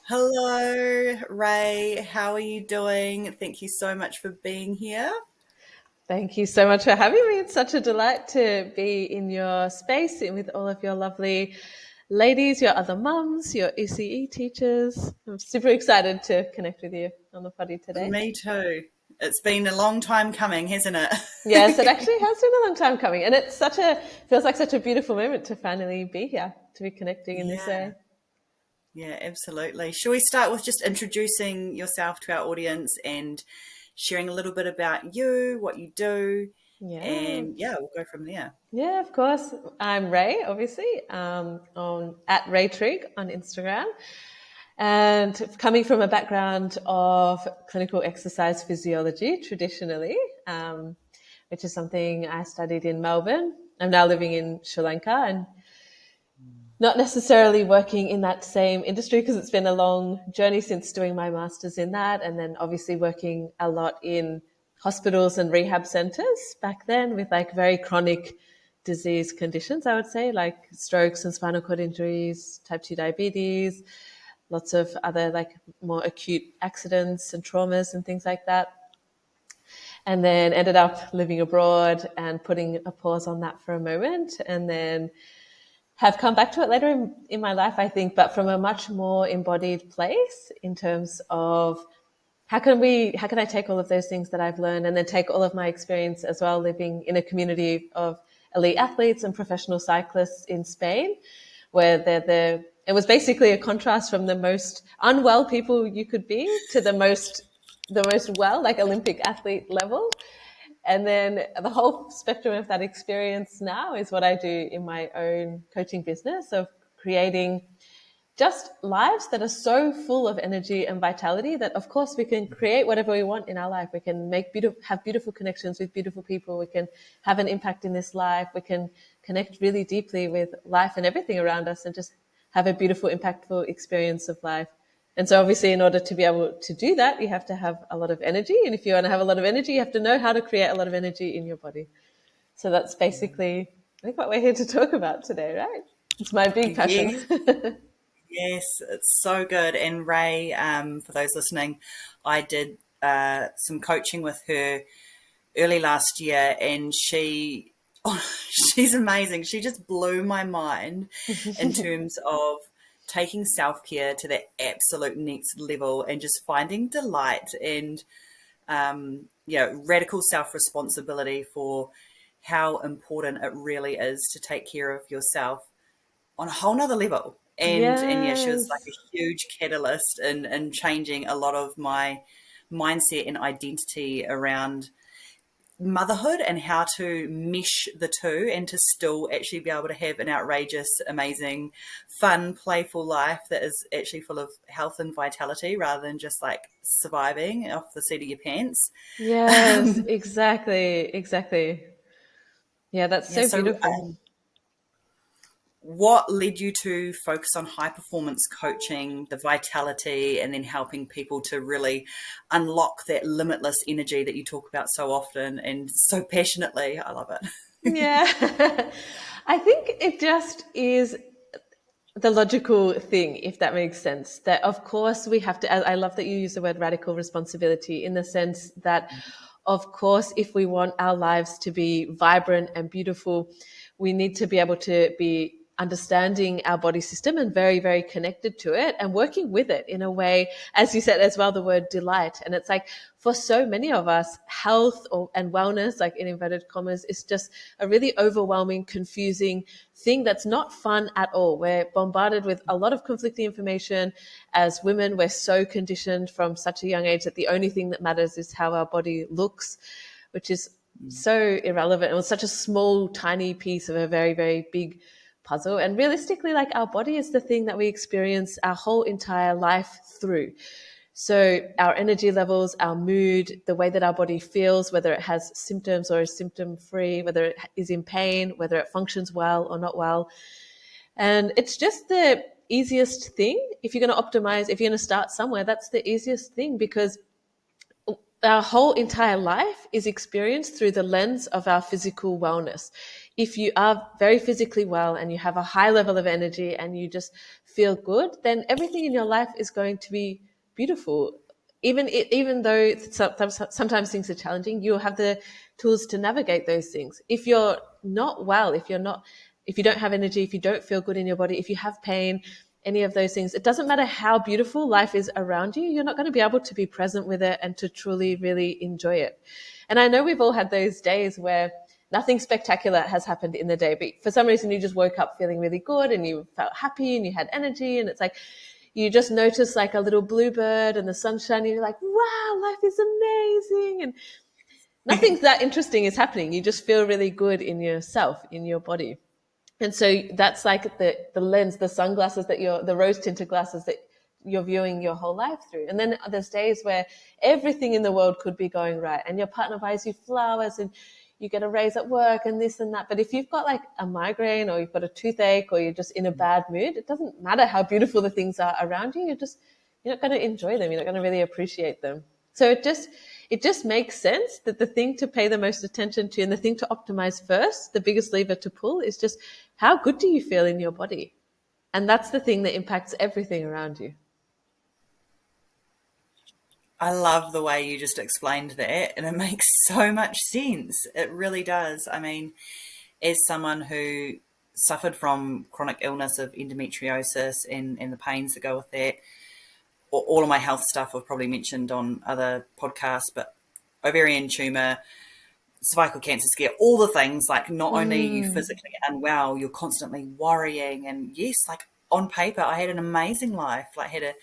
Hello, Ray. How are you doing? Thank you so much for being here. Thank you so much for having me. It's such a delight to be in your space with all of your lovely ladies, your other mums, your ECE teachers. I'm super excited to connect with you on the potty today. Me too. It's been a long time coming, hasn't Yes, it it? actually has been a long time coming, and it's feels like such a beautiful moment to finally be here, to be connecting in this Yeah, way. yeah, absolutely. Shall we start with just introducing yourself to our audience and sharing a little bit about you, what you do, Yeah. and yeah, we'll go from there. Yeah, of course. I'm Rae, obviously, on at Rae Trigg on Instagram. And coming from a background of clinical exercise physiology traditionally, which is something I studied in Melbourne. I'm now living in Sri Lanka and not necessarily working in that same industry because it's been a long journey since doing my master's in that. And then obviously working a lot in hospitals and rehab centers back then with like very chronic disease conditions, I would say, like strokes and spinal cord injuries, type 2 diabetes, lots of other like more acute accidents and traumas and things like that. And then ended up living abroad and putting a pause on that for a moment. And then have come back to it later in my life, I think, but from a much more embodied place in terms of how can I take all of those things that I've learned and then take all of my experience as well, living in a community of elite athletes and professional cyclists in Spain, where it was basically a contrast from the most unwell people you could be to the most well, like Olympic athlete level. And then the whole spectrum of that experience now is what I do in my own coaching business of creating just lives that are so full of energy and vitality that of course we can create whatever we want in our life. We can have beautiful connections with beautiful people. We can have an impact in this life. We can connect really deeply with life and everything around us and just have a beautiful, impactful experience of life. And so obviously in order to be able to do that, you have to have a lot of energy. And if you want to have a lot of energy, you have to know how to create a lot of energy in your body. So that's basically, I think, what we're here to talk about today, right? It's my big passion. Yes, yes, it's so good. And Ray, for those listening, I did some coaching with her early last year, and she's amazing. She just blew my mind in terms of taking self-care to the absolute next level and just finding delight and radical self-responsibility for how important it really is to take care of yourself on a whole nother level. And yeah, she was like Yes. a huge catalyst in changing a lot of my mindset and identity around motherhood and how to mesh the two and to still actually be able to have an outrageous, amazing, fun, playful life that is actually full of health and vitality rather than just like surviving off the seat of your pants. Yes, exactly, exactly. Yeah, that's Yeah, so so beautiful. what led you to focus on high performance coaching, the vitality, and then helping people to really unlock that limitless energy that you talk about so often and so passionately? I love it. Yeah. I think it just is the logical thing, if that makes sense. That of course we have to, I love that you use the word radical responsibility in the sense that, of course, if we want our lives to be vibrant and beautiful, we need to be able to be understanding our body system and very, very connected to it and working with it in a way, as you said as well, the word delight. And it's like for so many of us, health and wellness, like in inverted commas, is just a really overwhelming, confusing thing that's not fun at all. We're bombarded with a lot of conflicting information. As women, we're so conditioned from such a young age that the only thing that matters is how our body looks, which is so irrelevant. It was such a small, tiny piece of a very, very big puzzle. And realistically, like our body is the thing that we experience our whole entire life through. So our energy levels, our mood, the way that our body feels, whether it has symptoms or is symptom free, whether it is in pain, whether it functions well or not well. And it's just the easiest thing. If you're going to optimize, if you're going to start somewhere, that's the easiest thing because our whole entire life is experienced through the lens of our physical wellness. if you are very physically well and you have a high level of energy and you just feel good, then everything in your life is going to be beautiful. Even though sometimes things are challenging, you'll have the tools to navigate those things. If you're not well, if you don't have energy, if you don't feel good in your body, if you have pain, any of those things, it doesn't matter how beautiful life is around you, you're not going to be able to be present with it and to truly, really enjoy it. And I know we've all had those days where nothing spectacular has happened in the day, but for some reason you just woke up feeling really good and you felt happy and you had energy, and it's like you just notice like a little bluebird and the sunshine and you're like, wow, life is amazing. And nothing that interesting is happening. You just feel really good in yourself, in your body. And so that's like the lens, the sunglasses that the rose tinted glasses that you're viewing your whole life through. And then there's days where everything in the world could be going right and your partner buys you flowers and you get a raise at work and this and that. But if you've got like a migraine or you've got a toothache or you're just in a bad mood, it doesn't matter how beautiful the things are around you. You're not going to enjoy them. You're not going to really appreciate them. So it just makes sense that the thing to pay the most attention to and the thing to optimize first, the biggest lever to pull, is just how good do you feel in your body? And that's the thing that impacts everything around you. I love the way you just explained that, and it makes so much sense. It really does. I mean, as someone who suffered from chronic illness of endometriosis and the pains that go with that, all of my health stuff I've probably mentioned on other podcasts, but ovarian tumor, cervical cancer scare, all the things, like not only are you physically unwell, you're constantly worrying. And yes, like on paper, I had an amazing life, like had a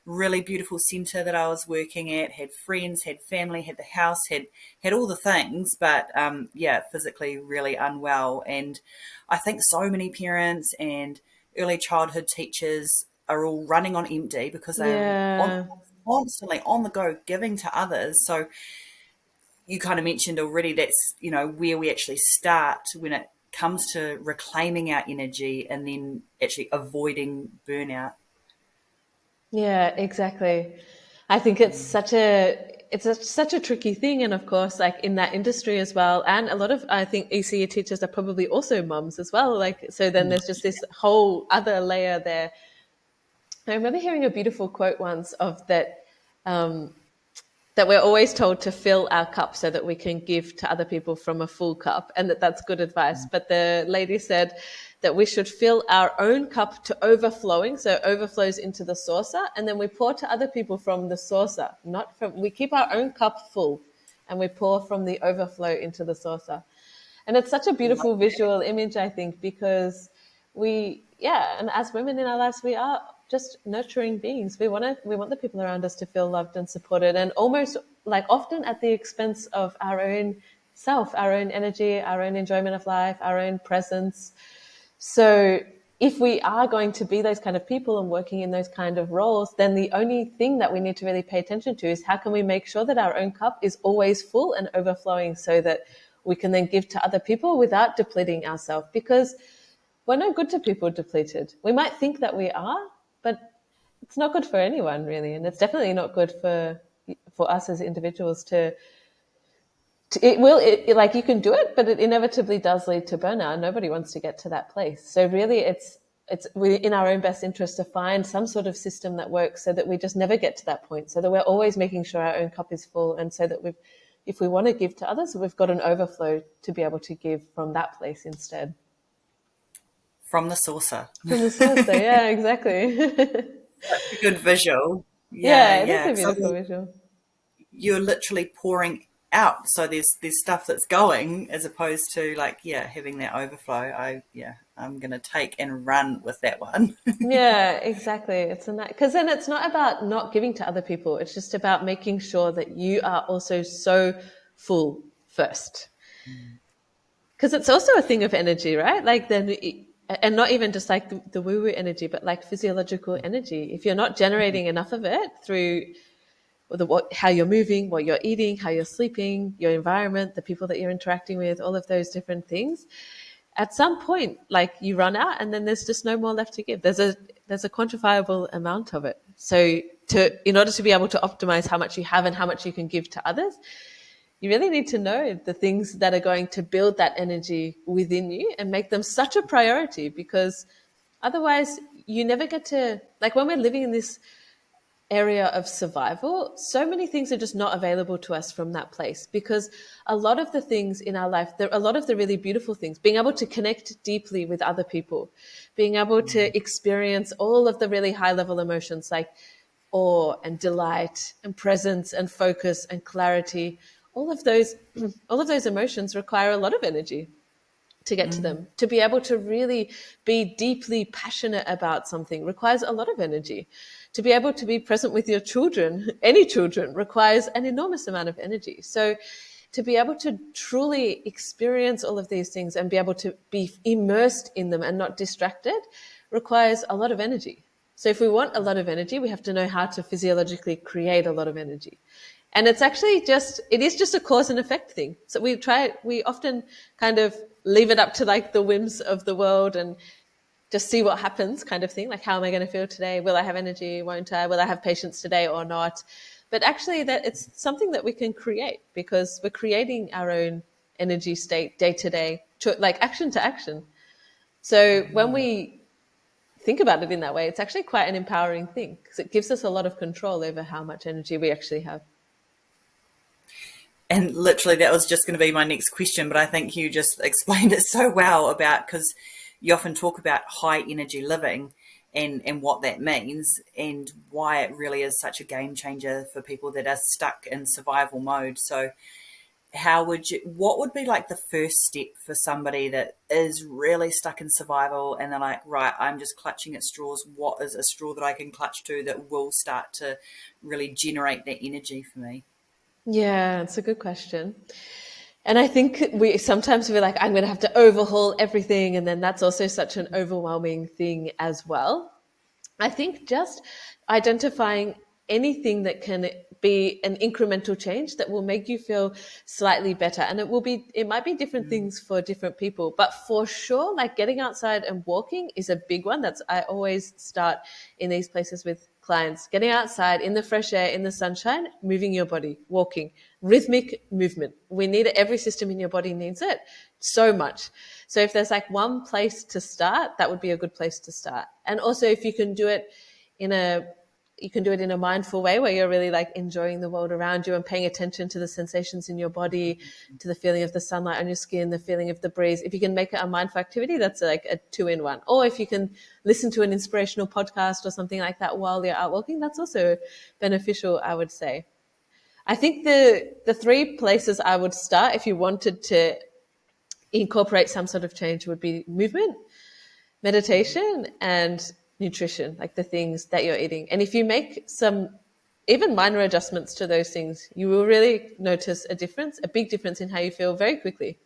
really beautiful centre that I was working at, had friends, had family, had the house, had all the things, but yeah, physically really unwell. And I think so many parents and early childhood teachers are all running on empty because they're on, Yeah. constantly on the go giving to others. So you kind of mentioned already that's, where we actually start when it comes to reclaiming our energy and then actually avoiding burnout. Yeah, exactly. I think such a tricky thing, and of course, like in that industry as well, and a lot of I think ECE teachers are probably also mums as well. Like so, then there's just this whole other layer there. I remember hearing a beautiful quote once of that. That we're always told to fill our cup so that we can give to other people from a full cup, and that's good advice. But the lady said that we should fill our own cup to overflowing, so it overflows into the saucer, and then we pour to other people from the saucer. Not from We keep our own cup full and we pour from the overflow into the saucer. And it's such a beautiful visual image, I think, because and as women in our lives, we are just nurturing beings. We want the people around us to feel loved and supported, and almost like often at the expense of our own self, our own energy, our own enjoyment of life, our own presence. So if we are going to be those kind of people and working in those kind of roles, then the only thing that we need to really pay attention to is how can we make sure that our own cup is always full and overflowing so that we can then give to other people without depleting ourselves, because we're no good to people depleted. We might think that we are, but it's not good for anyone really, and it's definitely not good for us as individuals like you can do it, but it inevitably does lead to burnout. Nobody wants to get to that place. So really it's in our own best interest to find some sort of system that works so that we just never get to that point, so that we're always making sure our own cup is full, and so that if we want to give to others, we've got an overflow to be able to give from that place instead. From the saucer. From the source, so yeah, exactly. Such a good visual. Yeah, Yeah, it is yeah. a So beautiful visual. you're literally pouring out. So there's stuff that's going as opposed to like, yeah, having that overflow. I'm gonna take and run with that one. Yeah, exactly. Because then it's not about not giving to other people. It's just about making sure that you are also so full first. Because it's also a thing of energy, right? Like and not even just like the woo-woo energy, but like physiological energy. If you're not generating enough of it through how you're moving, what you're eating, how you're sleeping, your environment, the people that you're interacting with, all of those different things, at some point, like you run out, and then there's just no more left to give. There's a quantifiable amount of it. So in order to be able to optimize how much you have and how much you can give to others, you really need to know the things that are going to build that energy within you and make them such a priority, because otherwise you never get to, like, when we're living in this area of survival, so many things are just not available to us from that place, because a lot of the things in our life, a lot of the really beautiful things, being able to connect deeply with other people, being able to experience all of the really high level emotions like awe and delight and presence and focus and clarity, all of those all of those emotions require a lot of energy to get to Mm. them. To be able to really be deeply passionate about something requires a lot of energy. To be able to be present with your children, any children, requires an enormous amount of energy. So to be able to truly experience all of these things and be able to be immersed in them and not distracted requires a lot of energy. So if we want a lot of energy, we have to know how to physiologically create a lot of energy. And it's actually just, it is just a cause and effect thing. So we often kind of leave it up to like the whims of the world and just see what happens kind of thing. Like, how am I going to feel today? Will I have energy? Won't I? Will I have patience today or not? But actually that it's something that we can create, because we're creating our own energy state day to day, like action to action. So when we think about it in that way, it's actually quite an empowering thing, because it gives us a lot of control over how much energy we actually have. And literally, that was just going to be my next question, but I think you just explained it so well about, because you often talk about high energy living and what that means and why it really is such a game changer for people that are stuck in survival mode. So, what would be like the first step for somebody that is really stuck in survival and they're like, right, I'm just clutching at straws. What is a straw that I can clutch to that will start to really generate that energy for me? Yeah, it's a good question. And I think we sometimes feel like I'm going to have to overhaul everything. And then that's also such an overwhelming thing as well. I think just identifying anything that can be an incremental change that will make you feel slightly better. And it might be different Mm. things for different people, but for sure, like getting outside and walking is a big one. I always start in these places with clients, getting outside in the fresh air, in the sunshine, moving your body, walking, rhythmic movement. We need it. Every system in your body needs it so much. So if there's like one place to start, that would be a good place to start. And also if you can do it in a you can do it in a mindful way where you're really like enjoying the world around you and paying attention to the sensations in your body, to the feeling of the sunlight on your skin, the feeling of the breeze. If you can make it a mindful activity, that's like a 2 in 1. Or if you can listen to an inspirational podcast or something like that while you're out walking, that's also beneficial, I would say. I think the three places I would start if you wanted to incorporate some sort of change would be movement, meditation, and nutrition, like the things that you're eating. And if you make some even minor adjustments to those things, you will really notice a difference, a big difference in how you feel very quickly.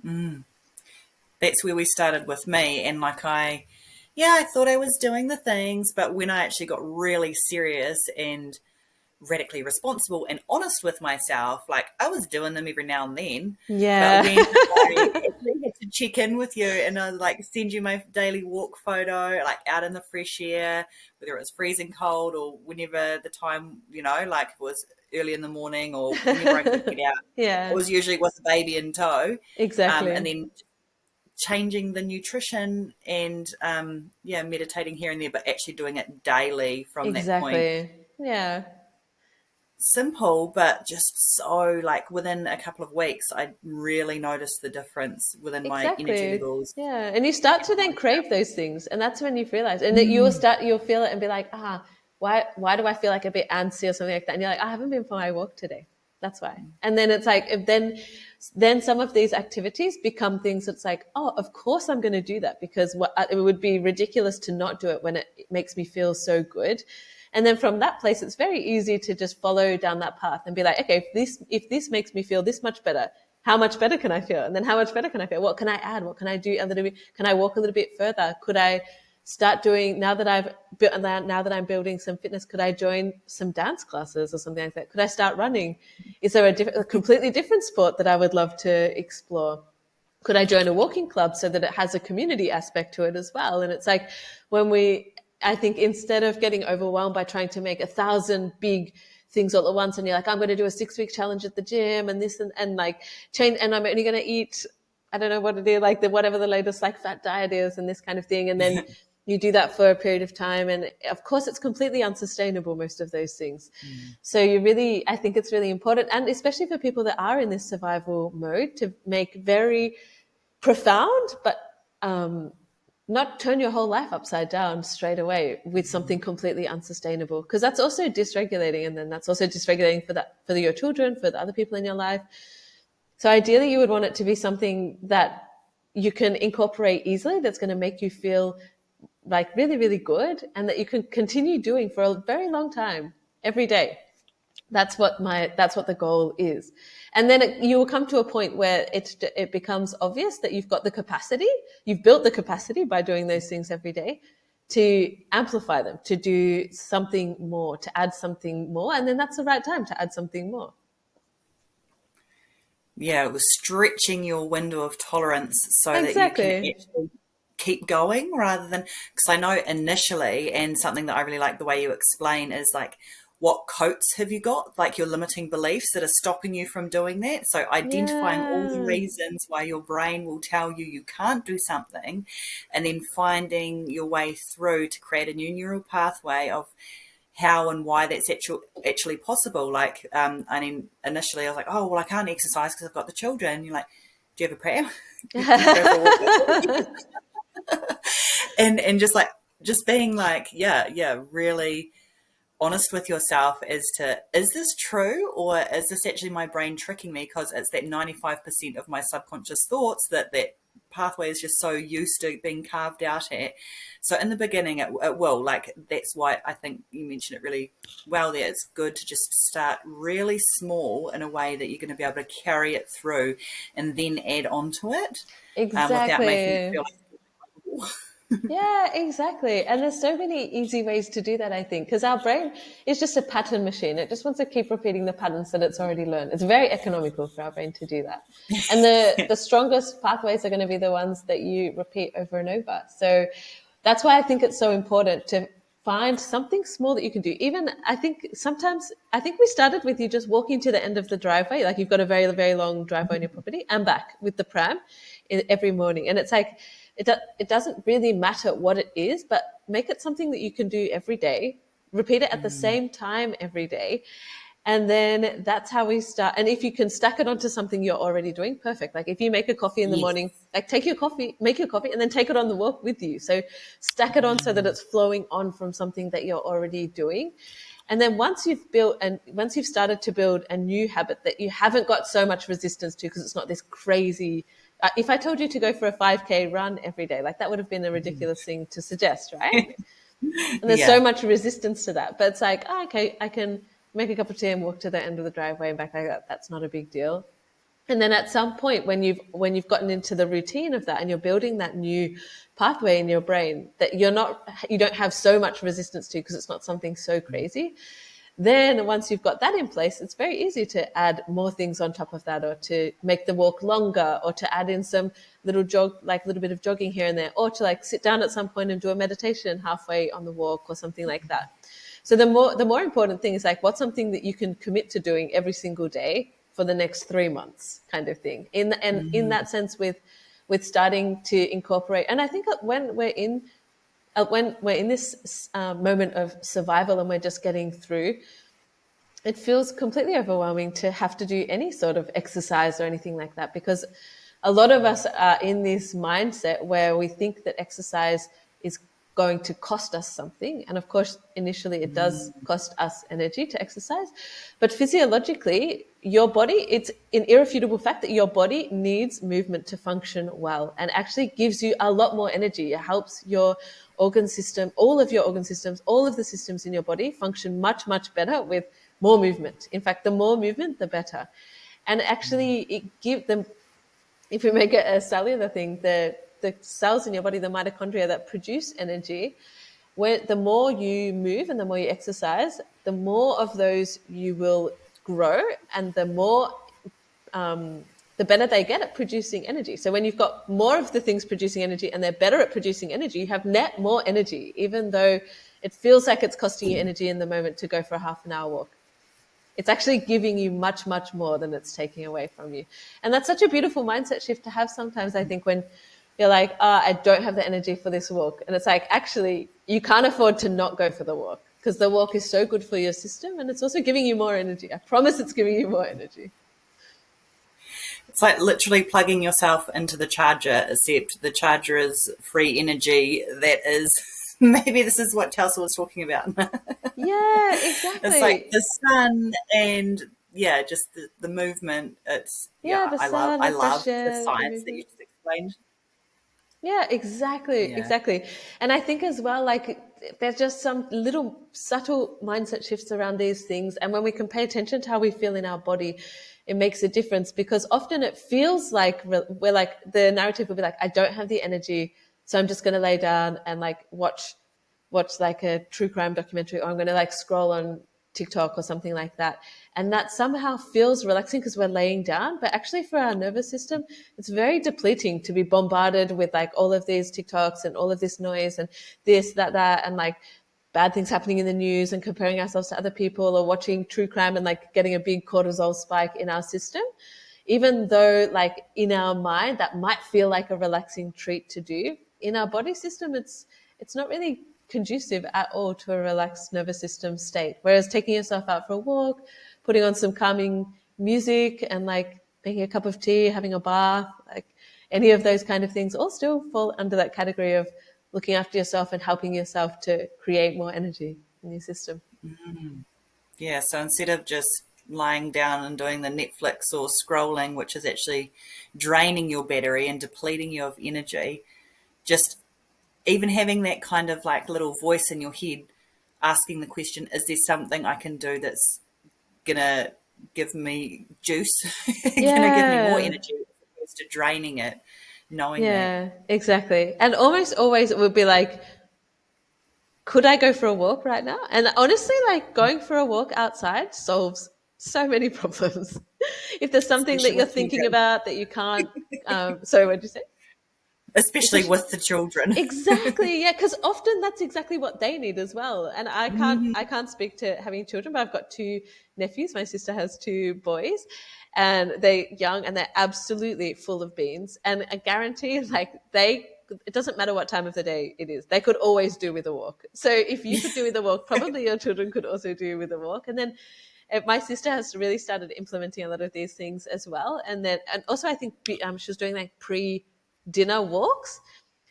That's where we started with me. And yeah, I thought I was doing the things, but when I actually got really serious and radically responsible and honest with myself, like I was doing them every now and then. But Yeah, when I actually had to check in with you and I like send you my daily walk photo, like out in the fresh air, whether it was freezing cold or whenever the time, like it was early in the morning or whenever I could get out, it yeah, was usually with the baby in tow. And exactly, then changing the nutrition and yeah, meditating here and there, but actually doing it daily from that point. exactly. Yeah, Simple, but just so like within a couple of weeks, I really noticed the difference within my energy exactly. levels. Yeah. And you start to then crave those things. And that's when you realize, and that you'll feel it and be like, why do I feel like a bit antsy or something like that? And you're like, I haven't been for my walk today. That's why. And then it's like, then some of these activities become things that's like, oh, of course I'm going to do that, because it would be ridiculous to not do it when it makes me feel so good. And then from that place, it's very easy to just follow down that path and be like, okay, if this makes me feel this much better, how much better can I feel? And then how much better can I feel? What can I add? What can I do a little bit? Can I walk a little bit further? Could I start doing, now that I'm building some fitness, could I join some dance classes or something like that? Could I start running? Is there a completely different sport that I would love to explore? Could I join a walking club so that it has a community aspect to it as well? And it's like I think instead of getting overwhelmed by trying to make 1,000 big things all at once, and you're like, I'm going to do a 6-week challenge at the gym and this and like change, and I'm only going to eat, I don't know what it is, like the whatever the latest like fat diet is and this kind of thing, and then you do that for a period of time, and of course it's completely unsustainable, most of those things. Mm. So I think it's really important, and especially for people that are in this survival mode, to make very profound but not turn your whole life upside down straight away with something completely unsustainable, because that's also dysregulating, and then that's also dysregulating for your children, for the other people in your life. So ideally you would want it to be something that you can incorporate easily, that's going to make you feel like really, really good, and that you can continue doing for a very long time every day. That's what the goal is. And then you will come to a point where it becomes obvious that you've got the capacity, you've built the capacity by doing those things every day, to amplify them, to do something more, to add something more. And then that's the right time to add something more. Yeah, it was stretching your window of tolerance so that you can Exactly. actually keep going rather than, because I know initially, and something that I really like the way you explain is like, what coats have you got, like your limiting beliefs that are stopping you from doing that? So identifying all the Yeah. reasons why your brain will tell you you can't do something, and then finding your way through to create a new neural pathway of how and why that's actually possible. Like, I mean, initially I was like, oh, well, I can't exercise because I've got the children. And you're like, do you have a prayer? Can you go for a walk? And just like, just being like, yeah, really honest with yourself as to, is this true, or is this actually my brain tricking me? Because it's that 95% of my subconscious thoughts that pathway is just so used to being carved out at. So in the beginning, it will, like, that's why I think you mentioned it really well there. It's good to just start really small in a way that you're going to be able to carry it through and then add on to it, without making it Exactly. feel like, Yeah, exactly. And there's so many easy ways to do that, I think, because our brain is just a pattern machine. It just wants to keep repeating the patterns that it's already learned. It's very economical for our brain to do that. And the strongest pathways are going to be the ones that you repeat over and over. So that's why I think it's so important to find something small that you can do. Even I think we started with you just walking to the end of the driveway, like you've got a very, very long driveway on your property, and back with the pram every morning. And it's like, it doesn't really matter what it is, but make it something that you can do every day. Repeat it at the mm, same time every day. And then that's how we start. And if you can stack it onto something you're already doing, perfect. Like if you make a coffee in the yes. morning, like take your coffee, make your coffee, and then take it on the walk with you. So stack it on so that Mm, it's flowing on from something that you're already doing. And then once you've started to build a new habit that you haven't got so much resistance to, because it's not this crazy. If I told you to go for a 5K run every day, like that would have been a ridiculous thing to suggest, right? And there's so yeah. much resistance to that. But it's like, oh, okay, I can make a cup of tea and walk to the end of the driveway and back like that. That's not a big deal. And then at some point, when you've gotten into the routine of that, and you're building that new pathway in your brain that you don't have so much resistance to, because it's not something so crazy, then once you've got that in place, it's very easy to add more things on top of that, or to make the walk longer, or to add in some like a little bit of jogging here and there, or to like sit down at some point and do a meditation halfway on the walk or something like that. So the more important thing is like, what's something that you can commit to doing every single day for the next 3 months, kind of thing. In Mm, that sense, with starting to incorporate, and I think that when we're in this moment of survival and we're just getting through, it feels completely overwhelming to have to do any sort of exercise or anything like that, because a lot of us are in this mindset where we think that exercise is going to cost us something. And of course, initially it does mm, cost us energy to exercise. But physiologically, your body, it's an irrefutable fact that your body needs movement to function well, and actually gives you a lot more energy. It helps your organ system, all of your organ systems, all of the systems in your body function much, much better with more movement. In fact, the more movement, the better. And actually, it give them, if we make it a cellular thing, the cells in your body, the mitochondria that produce energy, where the more you move and the more you exercise, the more of those you will grow, and the better they get at producing energy. So when you've got more of the things producing energy and they're better at producing energy, you have net more energy, even though it feels like it's costing you energy in the moment to go for a half an hour walk. It's actually giving you much, much more than it's taking away from you. And that's such a beautiful mindset shift to have sometimes, I think, when you're like, I don't have the energy for this walk. And it's like, actually, you can't afford to not go for the walk because the walk is so good for your system and it's also giving you more energy. I promise it's giving you more energy. It's like literally plugging yourself into the charger, except the charger is free energy that is maybe this is what Chelsea was talking about. Yeah, It's like exactly. the sun and yeah, just the movement. It's Yeah, yeah, the sun, I the love fresh the air, the science that you movement. just explained. Yeah, exactly, Yeah. exactly. And I think as well, like there's just some little subtle mindset shifts around these things. And when we can pay attention to how we feel in our body, it makes a difference because often it feels like we're like the narrative will be like, I don't have the energy, so I'm just going to lay down and like watch like a true crime documentary, or I'm going to like scroll on TikTok or something like that. And that somehow feels relaxing because we're laying down. But actually, for our nervous system, it's very depleting to be bombarded with like all of these TikToks and all of this noise and this, that, and like bad things happening in the news and comparing ourselves to other people or watching true crime and like getting a big cortisol spike in our system. Even though like in our mind that might feel like a relaxing treat to do, in our body system it's not really conducive at all to a relaxed nervous system state. Whereas taking yourself out for a walk, putting on some calming music and like making a cup of tea, having a bath, like any of those kind of things all still fall under that category of looking after yourself and helping yourself to create more energy in your system. Yeah, so instead of just lying down and doing the Netflix or scrolling, which is actually draining your battery and depleting you of energy, just even having that kind of like little voice in your head asking the question, is there something I can do that's gonna give me juice, gonna give me more Yeah. energy as opposed to draining it, knowing that. Yeah, exactly. And almost always it would be like, could I go for a walk right now? And honestly, like going for a walk outside solves so many problems. If there's something that Especially you're with thinking children. about that you can't, sorry, what did you say? Especially Especially, with the children. exactly, yeah, because often that's exactly what they need as well. And I Mhm. can't speak to having children, but I've got two nephews. My sister has two boys, and they're young and they're absolutely full of beans. And I guarantee, like it doesn't matter what time of the day it is, they could always do with a walk. So if you could do with a walk, probably your children could also do with a walk. And then my sister has really started implementing a lot of these things as well. And also I think she was doing like pre dinner walks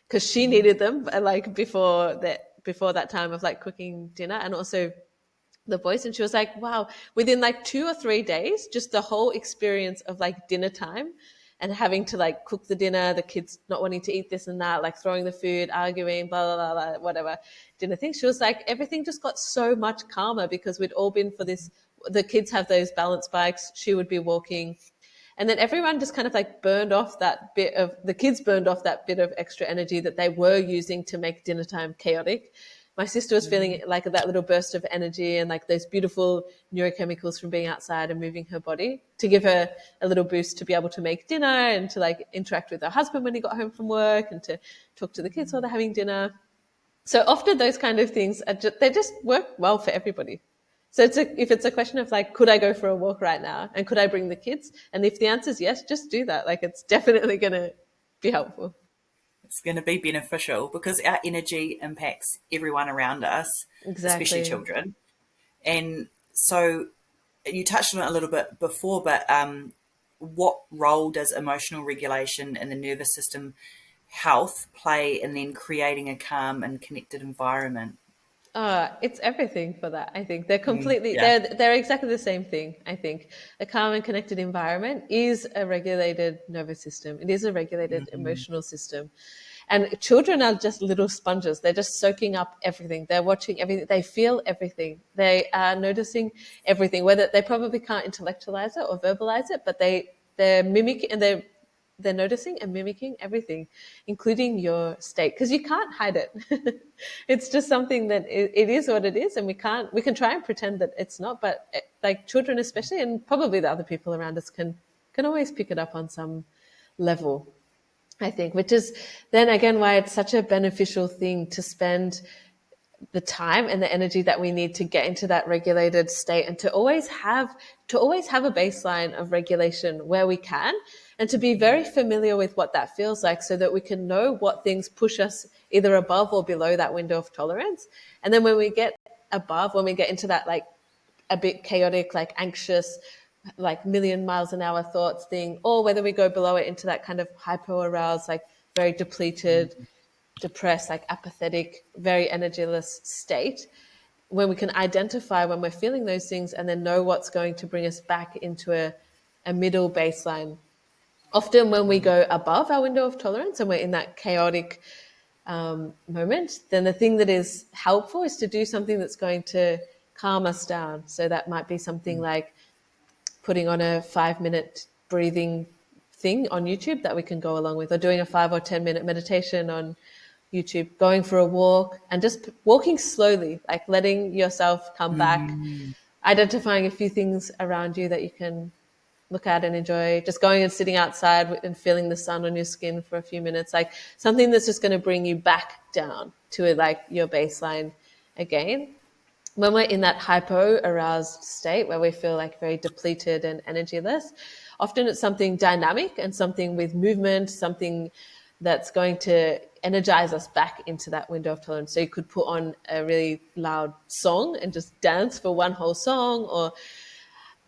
because she needed them like before that time of like cooking dinner and also the boys. And she was like, wow, within like 2 or 3 days, just the whole experience of like dinner time and having to like cook the dinner, the kids not wanting to eat this and that, like throwing the food, arguing, blah blah blah, blah whatever dinner thing. She was like, everything just got so much calmer because we'd all been for this. The kids have those balance bikes, she would be walking, and then everyone just kind of like burned off that bit of the kids burned off that bit of extra energy that they were using to make dinner time chaotic. My sister was feeling like that little burst of energy and like those beautiful neurochemicals from being outside and moving her body to give her a little boost to be able to make dinner and to like interact with her husband when he got home from work and to talk to the kids while they're having dinner. So often those kind of things are they just work well for everybody. So if it's a question of like, could I go for a walk right now and could I bring the kids? And if the answer is yes, just do that. Like it's definitely going to be helpful. It's going to be beneficial because our energy impacts everyone around us, especially Exactly. children. And so you touched on it a little bit before, but what role does emotional regulation in the nervous system health play in then creating a calm and connected environment? It's everything for that. I think they're Mm, completely yeah. they're exactly the same thing. I think a calm and connected environment is a regulated nervous system. It is a regulated Mhm. emotional system. And children are just little sponges. They're just soaking up everything. They're watching everything. They feel everything. They are noticing everything. Whether they probably can't intellectualize it or verbalize it, but they're mimicking and they're noticing and mimicking everything, including your state, because you can't hide it. It's just something that it is what it is, and we can try and pretend that it's not, but like children especially, and probably the other people around us can always pick it up on some level. I think, which is then again why it's such a beneficial thing to spend the time and the energy that we need to get into that regulated state, and to always have a baseline of regulation where we can, and to be very familiar with what that feels like, so that we can know what things push us either above or below that window of tolerance. And then when we get above, when we get into that like a bit chaotic, like anxious, like million miles an hour thoughts thing, or whether we go below it into that kind of hypo aroused, like very depleted, depressed, like apathetic, very energyless state, when we can identify when we're feeling those things and then know what's going to bring us back into a middle baseline. Often when we go above our window of tolerance and we're in that chaotic moment, then the thing that is helpful is to do something that's going to calm us down. So that might be something like putting on a 5-minute breathing thing on YouTube that we can go along with, or doing a 5 or 10 minute meditation on YouTube, going for a walk and just walking slowly, like letting yourself come back, Mm. identifying a few things around you that you can look at and enjoy, just going and sitting outside and feeling the sun on your skin for a few minutes, like something that's just going to bring you back down to like your baseline again. When we're in that hypo aroused state where we feel like very depleted and energyless, often it's something dynamic and something with movement, something that's going to energize us back into that window of tolerance. So you could put on a really loud song and just dance for one whole song, or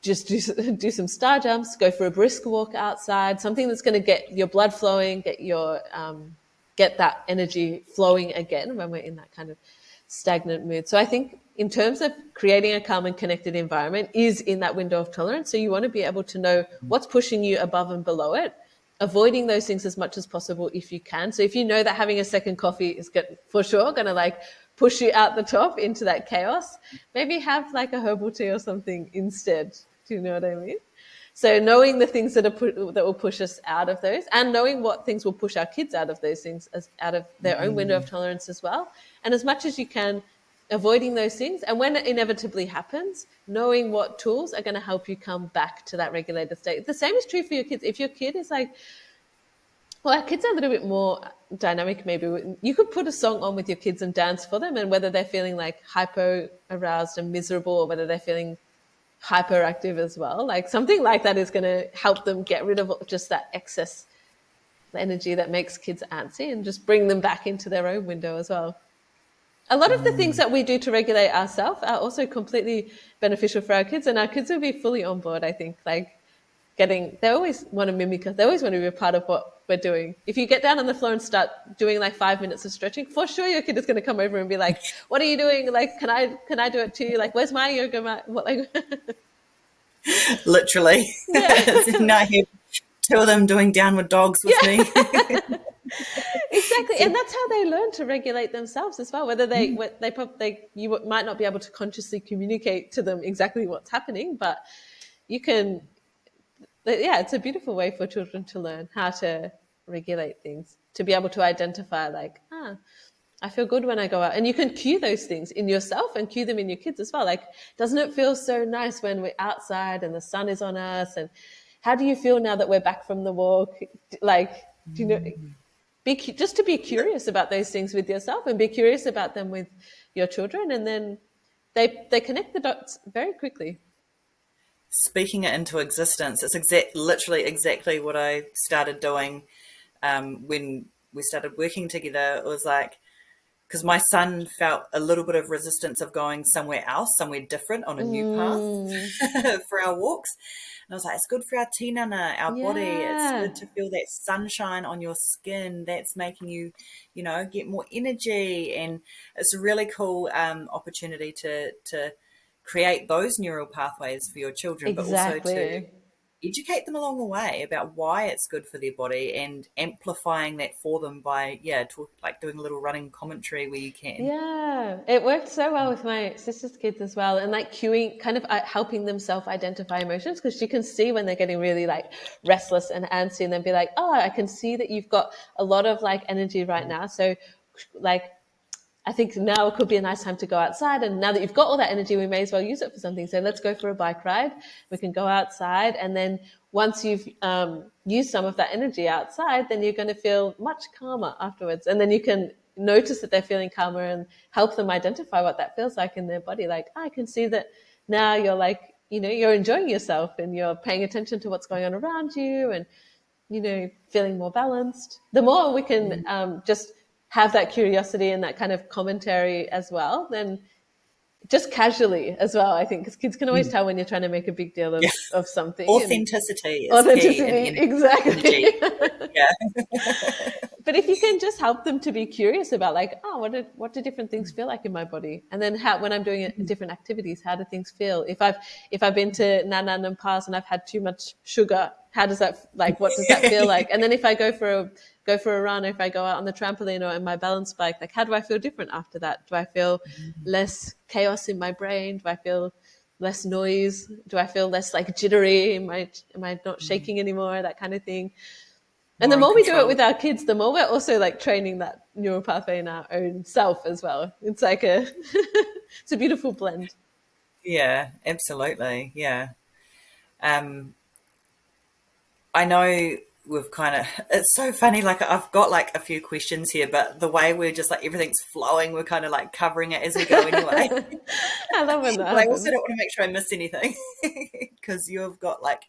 just do some star jumps, go for a brisk walk outside, something that's going to get your blood flowing, get that energy flowing again when we're in that kind of stagnant mood. So I think in terms of creating a calm and connected environment is in that window of tolerance. So you want to be able to know what's pushing you above and below it, avoiding those things as much as possible if you can. So if you know that having a second coffee is for sure going to like push you out the top into that chaos, maybe have like a herbal tea or something instead. Do you know what I mean? So knowing the things that will push us out of those, and knowing what things will push our kids out of those things, as out of their own window of Mm. tolerance as well. And as much as you can, avoiding those things. And when it inevitably happens, knowing what tools are going to help you come back to that regulated state. The same is true for your kids. If your kid is like, well, our kids are a little bit more dynamic, maybe. You could put a song on with your kids and dance for them, and whether they're feeling like hypo aroused and miserable, or whether they're feeling hyperactive as well, like something like that is going to help them get rid of just that excess energy that makes kids antsy, and just bring them back into their own window as well. A lot of the things Mm. that we do to regulate ourselves are also completely beneficial for our kids, and our kids will be fully on board, I think. Like they always want to mimic us. They always want to be a part of what we're doing. If you get down on the floor and start doing like 5 minutes of stretching, for sure your kid is going to come over and be like, "What are you doing? Like, can I do it too? Like, where's my yoga mat? What like?" Literally. Yeah, Now here, two of them doing downward dogs with yeah. me. Exactly, So, and that's how they learn to regulate themselves as well. Whether you might not be able to consciously communicate to them exactly what's happening, but you can. Yeah, it's a beautiful way for children to learn how to regulate things, to be able to identify like, I feel good when I go out. And you can cue those things in yourself and cue them in your kids as well. Like, doesn't it feel so nice when we're outside and the sun is on us? And how do you feel now that we're back from the walk? Like, do you know, just to be curious about those things with yourself, and be curious about them with your children. And then they connect the dots very quickly. speaking it into existence, it's literally exactly what I started doing when we started working together. It was like, because my son felt a little bit of resistance of going somewhere else, somewhere different on a new path Mm, for our walks. And I was like, it's good for our tinana, our body. It's yeah, good to feel that sunshine on your skin. That's making you, get more energy. And it's a really cool opportunity to create those neural pathways for your children, but also to exactly. educate them along the way about why it's good for their body, and amplifying that for them by like doing a little running commentary where you can. Yeah, it worked so well with my sister's kids as well, and like cueing, kind of helping them self-identify emotions, because she can see when they're getting really like restless and antsy, and then be like, "Oh, I can see that you've got a lot of like energy right now, so like I think now could be a nice time to go outside. And now that you've got all that energy, we may as well use it for something. So let's go for a bike ride. We can go outside. And then once you've used some of that energy outside, then you're going to feel much calmer afterwards. And then you can notice that they're feeling calmer and help them identify what that feels like in their body. Like, I can see that now you're like, you're enjoying yourself and you're paying attention to what's going on around you and, feeling more balanced. The more we can just have that curiosity and that kind of commentary as well, then just casually as well, I think, because kids can always Mm. tell when you're trying to make a big deal Yeah. of something. And Authenticity is key in authenticity, energy. exactly. Yeah. But if you can just help them to be curious about, like, oh, what do different things feel like in my body, and then how, when I'm doing different activities, how do things feel? If I've been to Nanan and Pas and I've had too much sugar, how does that, like, what does that feel like? And then if I go for a run, or if I go out on the trampoline or in my balance bike, like, how do I feel different after that? Do I feel less chaos in my brain? Do I feel less noise? Do I feel less, like, jittery? Am I not shaking anymore? That kind of thing. And the More in more we do it control. with our kids, the more we're also, like, training that neural pathway in our own self as well. It's like it's a beautiful blend. Yeah, absolutely. Yeah. Um, I know we've kind of, it's so funny. Like, I've got like a few questions here, but the way we're just like everything's flowing, we're kind of like covering it as we go anyway. I love when that But I also happens. don't want to make sure I miss anything because you've got like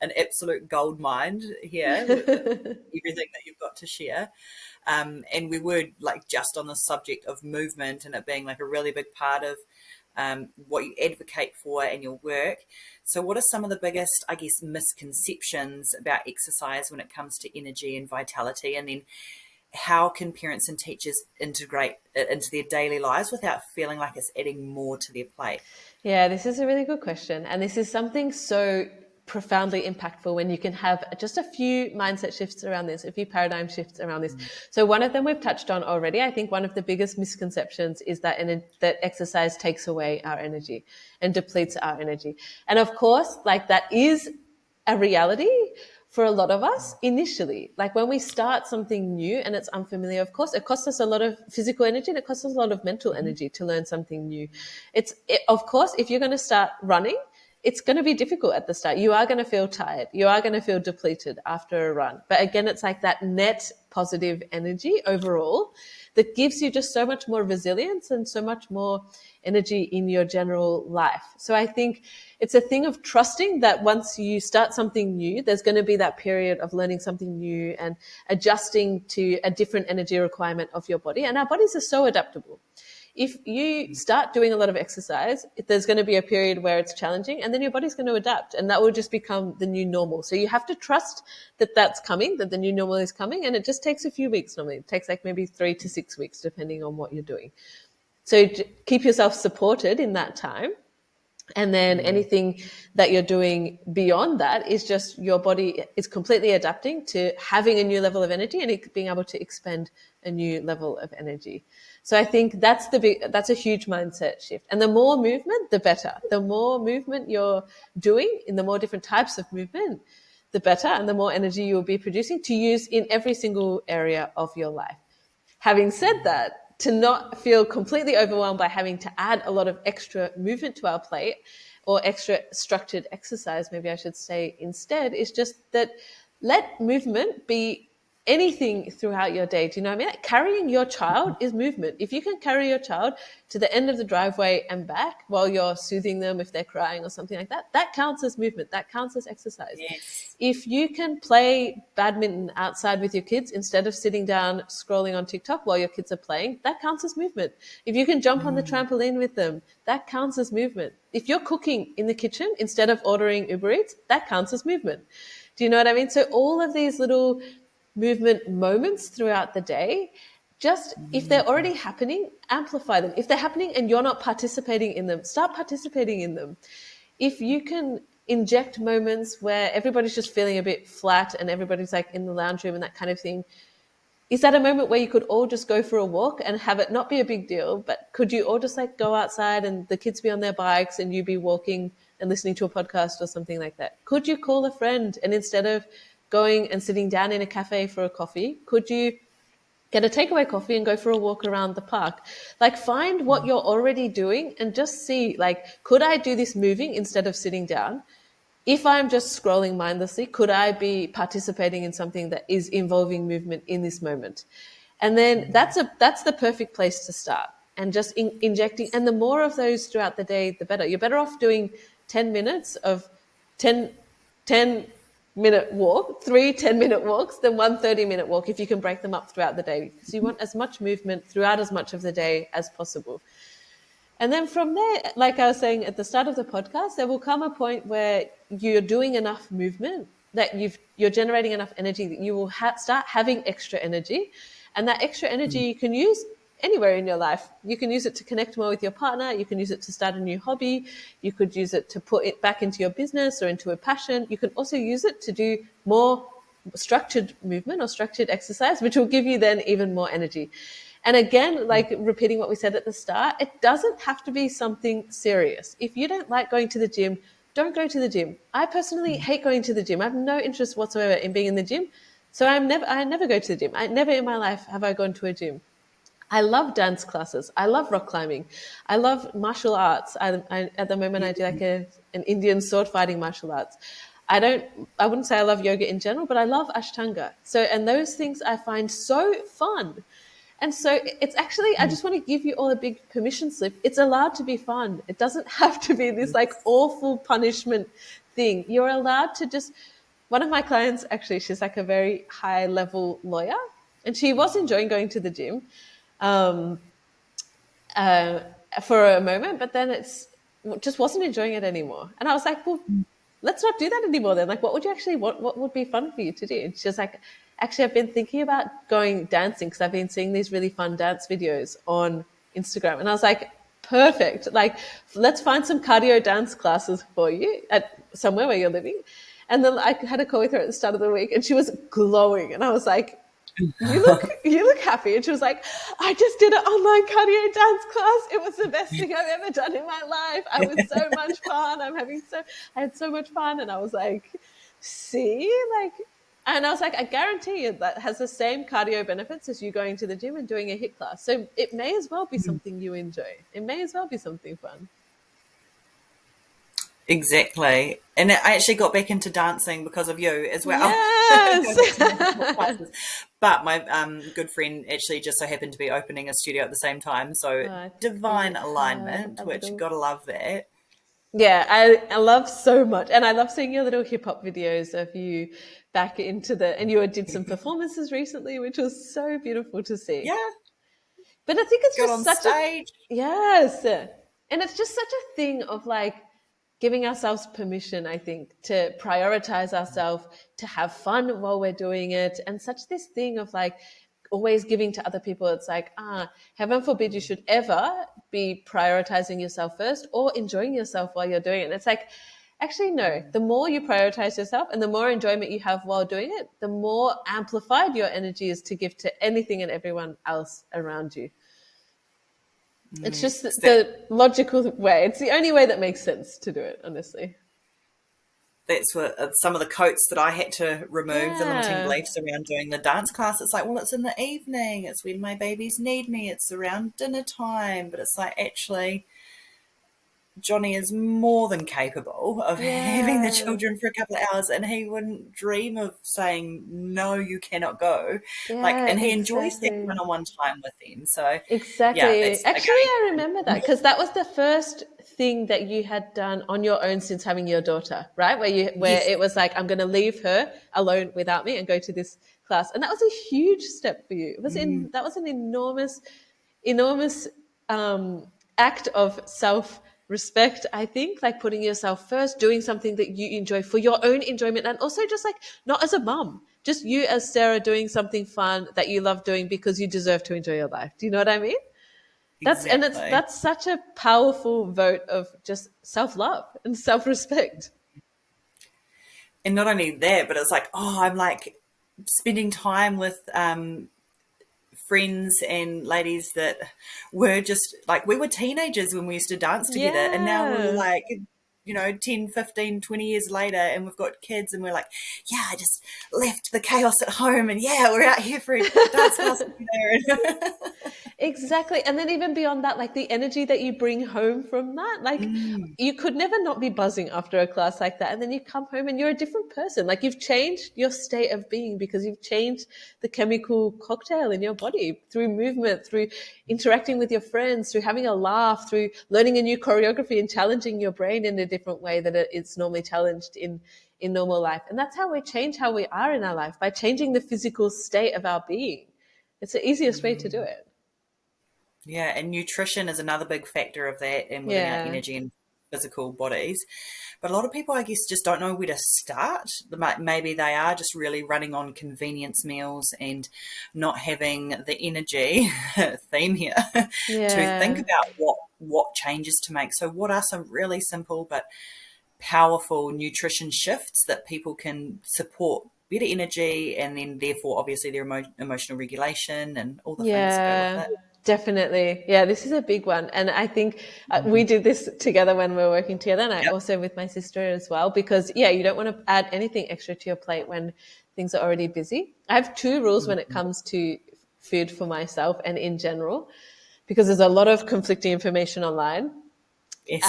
an absolute gold mind here with everything that you've got to share. And we were like just on the subject of movement and it being like a really big part of what you advocate for in your work. So, what are some of the biggest, I guess, misconceptions about exercise when it comes to energy and vitality? And then how can parents and teachers integrate it into their daily lives without feeling like it's adding more to their plate? Yeah, this is a really good question. And this is something so profoundly impactful when you can have just a few mindset shifts around this, a few paradigm shifts around this. So one of them we've touched on already. I think one of the biggest misconceptions is that exercise takes away our energy and depletes our energy. And of course, like, that is a reality for a lot of us initially. Like, when we start something new and it's unfamiliar, of course, it costs us a lot of physical energy and it costs us a lot of mental energy to learn something new. Of course, if you're going to start running, it's going to be difficult at the start. You are going to feel tired. You are going to feel depleted after a run. But again, it's like that net positive energy overall that gives you just so much more resilience and so much more energy in your general life. So I think it's a thing of trusting that once you start something new, there's going to be that period of learning something new and adjusting to a different energy requirement of your body. And our bodies are so adaptable. If you start doing a lot of exercise, there's going to be a period where it's challenging and then your body's going to adapt and that will just become the new normal. So you have to trust that that's coming, that the new normal is coming. And it just takes a few weeks normally. It takes like maybe 3 to 6 weeks, depending on what you're doing. So keep yourself supported in that time. And then anything that you're doing beyond that is just your body is completely adapting to having a new level of energy and being able to expend a new level of energy. So I think that's a huge mindset shift. And the more movement, the better. The more movement you're doing in the more different types of movement, the better, and the more energy you'll be producing to use in every single area of your life. Having said that, to not feel completely overwhelmed by having to add a lot of extra movement to our plate or extra structured exercise, maybe I should say instead, is just that let movement be anything throughout your day. Do you know what I mean? Like, carrying your child is movement. If you can carry your child to the end of the driveway and back while you're soothing them if they're crying or something like that, that counts as movement. That counts as exercise. Yes. If you can play badminton outside with your kids instead of sitting down scrolling on TikTok while your kids are playing, that counts as movement. If you can jump on the trampoline with them, that counts as movement. If you're cooking in the kitchen instead of ordering Uber Eats, that counts as movement. Do you know what I mean? So all of these little movement moments throughout the day, just if they're already happening, amplify them. If they're happening and you're not participating in them, start participating in them. If you can inject moments where everybody's just feeling a bit flat and everybody's like in the lounge room and that kind of thing, is that a moment where you could all just go for a walk and have it not be a big deal, but could you all just like go outside and the kids be on their bikes and you be walking and listening to a podcast or something like that? Could you call a friend and instead of going and sitting down in a cafe for a coffee, could you get a takeaway coffee and go for a walk around the park? Like, find what you're already doing and just see, like, could I do this moving instead of sitting down? If I'm just scrolling mindlessly, could I be participating in something that is involving movement in this moment? And then that's the perfect place to start, and just injecting. And the more of those throughout the day, the better. You're better off doing 10 minutes of 10 10-minute walk, 3 10-minute walks, than one 30-minute walk, if you can break them up throughout the day, because you want as much movement throughout as much of the day as possible. And then from there, like I was saying at the start of the podcast, there will come a point where you're doing enough movement that you're generating enough energy that you will start having extra energy. And that extra energy you can use anywhere in your life. You can use it to connect more with your partner. You can use it to start a new hobby. You could use it to put it back into your business or into a passion. You can also use it to do more structured movement or structured exercise, which will give you then even more energy. And again, like repeating what we said at the start, it doesn't have to be something serious. If you don't like going to the gym, don't go to the gym. I personally hate going to the gym. I have no interest whatsoever in being in the gym. So I never go to the gym. I never in my life have I gone to a gym. I love dance classes. I love rock climbing. I love martial arts. At the moment, I do like an Indian sword fighting martial arts. I wouldn't say I love yoga in general, but I love Ashtanga. So, and those things I find so fun. And so it's actually, I just want to give you all a big permission slip. It's allowed to be fun. It doesn't have to be this like awful punishment thing. You're allowed to just, one of my clients, actually, she's like a very high level lawyer, and she was enjoying going to the gym um, uh, for a moment, but then it's just wasn't enjoying it anymore. And I was like, well, let's not do that anymore then. Like, what would you actually want? What would be fun for you to do? And she was like, actually, I've been thinking about going dancing because I've been seeing these really fun dance videos on Instagram. And I was like, perfect. Like, let's find some cardio dance classes for you at somewhere where you're living. And then I had a call with her at the start of the week, and she was glowing. And I was like, you look happy. And she was like, I just did an online cardio dance class. It was the best thing I've ever done in my life. I was so much fun. I had so much fun. And I was like, see, like, and I was like, I guarantee you that has the same cardio benefits as you going to the gym and doing a HIIT class. So it may as well be something you enjoy. It may as well be something fun. Exactly. And I actually got back into dancing because of you as well. Yes. Go back to my hip hop classes. But my good friend actually just so happened to be opening a studio at the same time. So I think we divine have alignment, a which little. gotta love that. Yeah, I love so much. And I love seeing your little hip hop videos of you back into and you did some performances recently, which was so beautiful to see. Yeah, But I think it's got just on such a, stage. yes. And it's just such a thing of like giving ourselves permission, I think, to prioritize ourselves, to have fun while we're doing it. And such this thing of like always giving to other people. It's like, heaven forbid you should ever be prioritizing yourself first or enjoying yourself while you're doing it. And it's like, actually, no. The more you prioritize yourself and the more enjoyment you have while doing it, the more amplified your energy is to give to anything and everyone else around you. It's just It's that the logical way. It's the only way that makes sense to do it, honestly. that's what some of the quotes that I had to remove, the limiting Yeah. beliefs around doing the dance class. It's like, well, it's in the evening, it's when my babies need me, it's around dinner time, but it's like actually Johnny is more than capable of having the Yeah. children for a couple of hours, and he wouldn't dream of saying, no, you cannot go. Like, Yeah, and he enjoys that exactly. one on one time with them. So, yeah, Exactly. that's Actually, I again, remember that because that was the first thing that you had done on your own since having your daughter, right? Where yes. it was like, I'm going to leave her alone without me and go to this class, and that was a huge step for you. That was an enormous act of self respect, I think, like putting yourself first, doing something that you enjoy for your own enjoyment, and also just like not as a mum, just you as Sarah doing something fun that you love doing because you deserve to enjoy your life. Do you know what I mean? Exactly. That's such a powerful vote of just self love and self respect. And not only that, but it's like, oh, I'm like spending time with friends and ladies that were just like, we were teenagers when we used to dance together, and now we're Yeah. like 10, 15, 20 years later, and we've got kids and we're like, yeah, I just left the chaos at home, and yeah, we're out here for a dance class together. Exactly. And then even beyond that, like the energy that you bring home from that, like Mm, you could never not be buzzing after a class like that. And then you come home and you're a different person. Like you've changed your state of being because you've changed the chemical cocktail in your body through movement, through interacting with your friends, through having a laugh, through learning a new choreography and challenging your brain in a different way that it's normally challenged in normal life. And that's how we change how we are in our life, by changing the physical state of our being. It's the easiest way to do mm. it. Yeah, and nutrition is another big factor of that and within our Yeah. energy and physical bodies. But a lot of people, I guess, just don't know where to start. Maybe they are just really running on convenience meals and not having the energy theme here to think Yeah. about what changes to make. So, what are some really simple but powerful nutrition shifts that people can support better energy and then, therefore, obviously their emotional regulation and all the things that go with Yeah. it? Definitely. Yeah, this is a big one. And I think we Mhm. did this together when we were working together, and I Yep. also with my sister as well, because, yeah, you don't want to add anything extra to your plate when things are already busy. I have two rules when it Mhm. comes to food for myself and in general, because there's a lot of conflicting information online. Yes.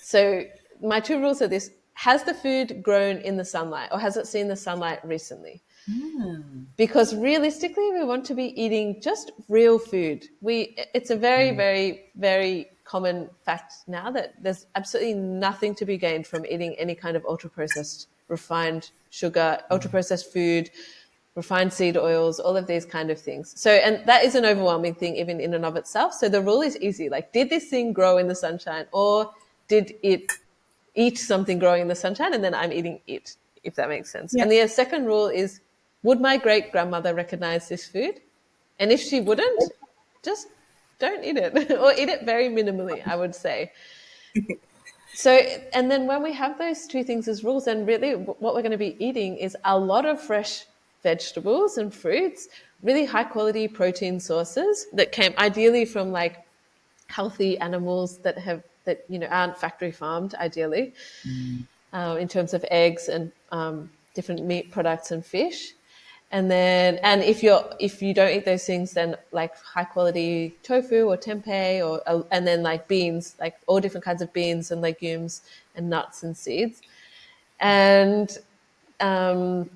So my two rules are this: has the food grown in the sunlight, or has it seen the sunlight recently? Mm. Because realistically we want to be eating just real food. It's a very, Mm. very, very common fact now that there's absolutely nothing to be gained from eating any kind of ultra processed refined sugar, ultra Mm. processed food, refined seed oils, all of these kind of things. So, and that is an overwhelming thing even in and of itself. So the rule is easy. Like, did this thing grow in the sunshine, or did it eat something growing in the sunshine and then I'm eating it, if that makes sense? Yeah. And the second rule is, would my great grandmother recognize this food? And if she wouldn't, just don't eat it or eat it very minimally, I would say. So, and then when we have those two things as rules, then really what we're going to be eating is a lot of fresh vegetables and fruits, really high quality protein sources that came ideally from like healthy animals that aren't factory farmed, ideally, Mm. in terms of eggs and different meat products and fish. And if you don't eat those things, then like high quality tofu or tempeh, and then like beans, like all different kinds of beans and legumes and nuts and seeds. And um,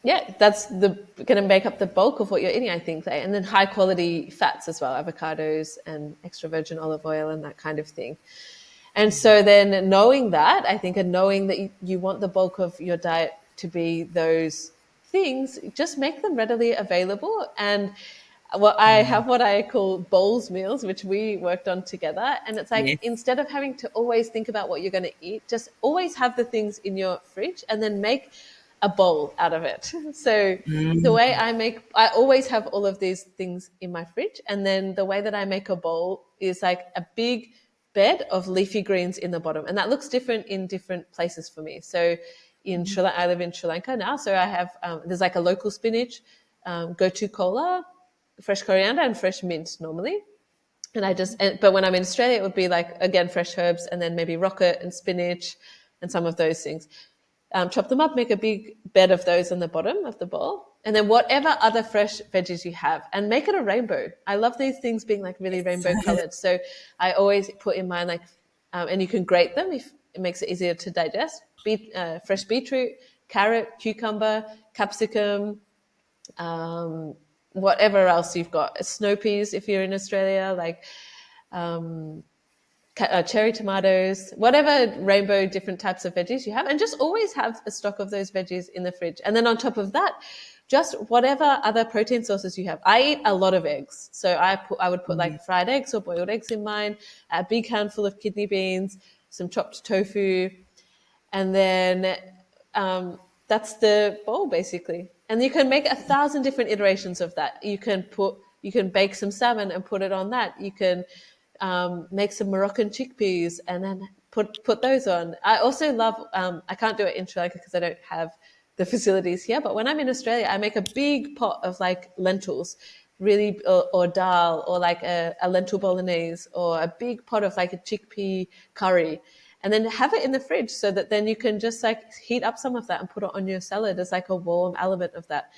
yeah, that's going to make up the bulk of what you're eating, I think. And then high quality fats as well, avocados and extra virgin olive oil and that kind of thing. And Mm. so then knowing that, I think, and knowing that you want the bulk of your diet to be those things, just make them readily available. And I Mm. have what I call bowls meals, which we worked on together. And it's like, Yes. instead of having to always think about what you're going to eat, just always have the things in your fridge and then make a bowl out of it. So the way Mm. I always have all of these things in my fridge. And then the way that I make a bowl is like a big bed of leafy greens in the bottom. And that looks different in different places for me. So in Sri Lanka, I live in Sri Lanka now. So I have, there's like a local spinach, gotu kola, fresh coriander and fresh mint normally. But when I'm in Australia, it would be like, again, fresh herbs and then maybe rocket and spinach and some of those things. Chop them up, make a big bed of those on the bottom of the bowl. And then whatever other fresh veggies you have, and make it a rainbow. I love these things being like really rainbow Yes. colored. So I always put in mine like, and you can grate them if it makes it easier to digest. Fresh beetroot, carrot, cucumber, capsicum, um, whatever else you've got. Snow peas if you're in Australia, like cherry tomatoes, whatever rainbow different types of veggies you have, and just always have a stock of those veggies in the fridge. And then on top of that, just whatever other protein sources you have. I eat a lot of eggs, so I would put Mm. like fried eggs or boiled eggs in mine, a big handful of kidney beans, some chopped tofu, and then that's the bowl basically. And you can make 1,000 different iterations of that. You can bake some salmon and put it on that. You can make some Moroccan chickpeas and then put those on. I also love. I can't do it in Sri Lanka because I don't have the facilities here. But when I'm in Australia, I make a big pot of like lentils, really, or dal, or like a lentil bolognese, or a big pot of like a chickpea curry, and then have it in the fridge so that then you can just like heat up some of that and put it on your salad as like a warm element of that.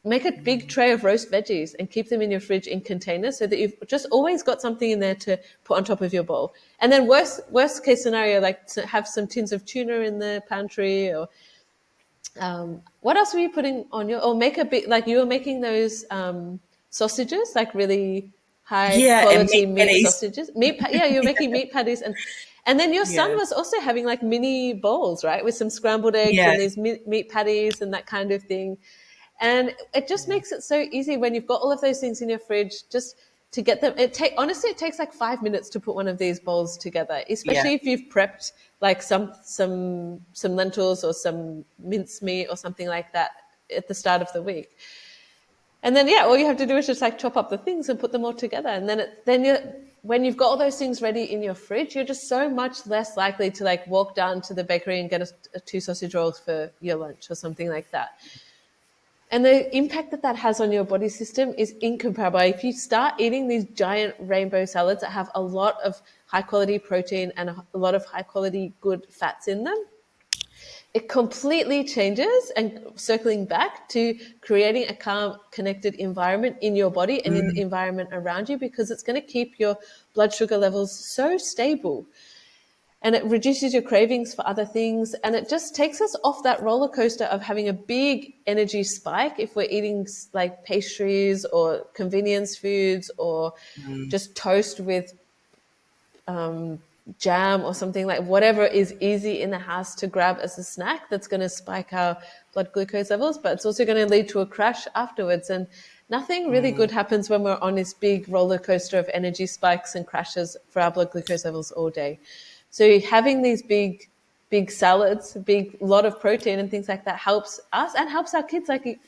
Make a big tray of roast veggies and keep them in your fridge in containers so that you've just always got something in there to put on top of your bowl. And then worst case scenario, like to have some tins of tuna in the pantry, or what else were you putting on your? Or make a bit like you were making those sausages, like really high Yeah, and quality meat meat patties. sausages. Yeah, you're making meat patties, and then your son Yeah, was also having like mini bowls, right, with some scrambled eggs yeah, and these meat patties and that kind of thing. And it just yeah, makes it so easy when you've got all of those things in your fridge, just to get them. Honestly, it takes like 5 minutes to put one of these bowls together, yeah. especially if you've prepped like some lentils or some mincemeat or something like that at the start of the week. And then yeah, all you have to do is just like chop up the things and put them all together. And then you, when you've got all those things ready in your fridge, you're just so much less likely to like walk down to the bakery and get a two sausage rolls for your lunch or something like that. And the impact that that has on your body system is incomparable. If you start eating these giant rainbow salads that have a lot of high quality protein and a lot of high quality good fats in them, it completely changes, and circling back to creating a calm, connected environment in your body and in the Mm, environment around you, because it's going to keep your blood sugar levels so stable, and it reduces your cravings for other things, and it just takes us off that roller coaster of having a big energy spike if we're eating like pastries or convenience foods or mm, just toast with jam or something, like whatever is easy in the house to grab as a snack that's going to spike our blood glucose levels, but it's also going to lead to a crash afterwards. And nothing really mm, good happens when we're on this big roller coaster of energy spikes and crashes for our blood glucose levels all day. So having these big salads, a big lot of protein and things like that helps us and helps our kids. Like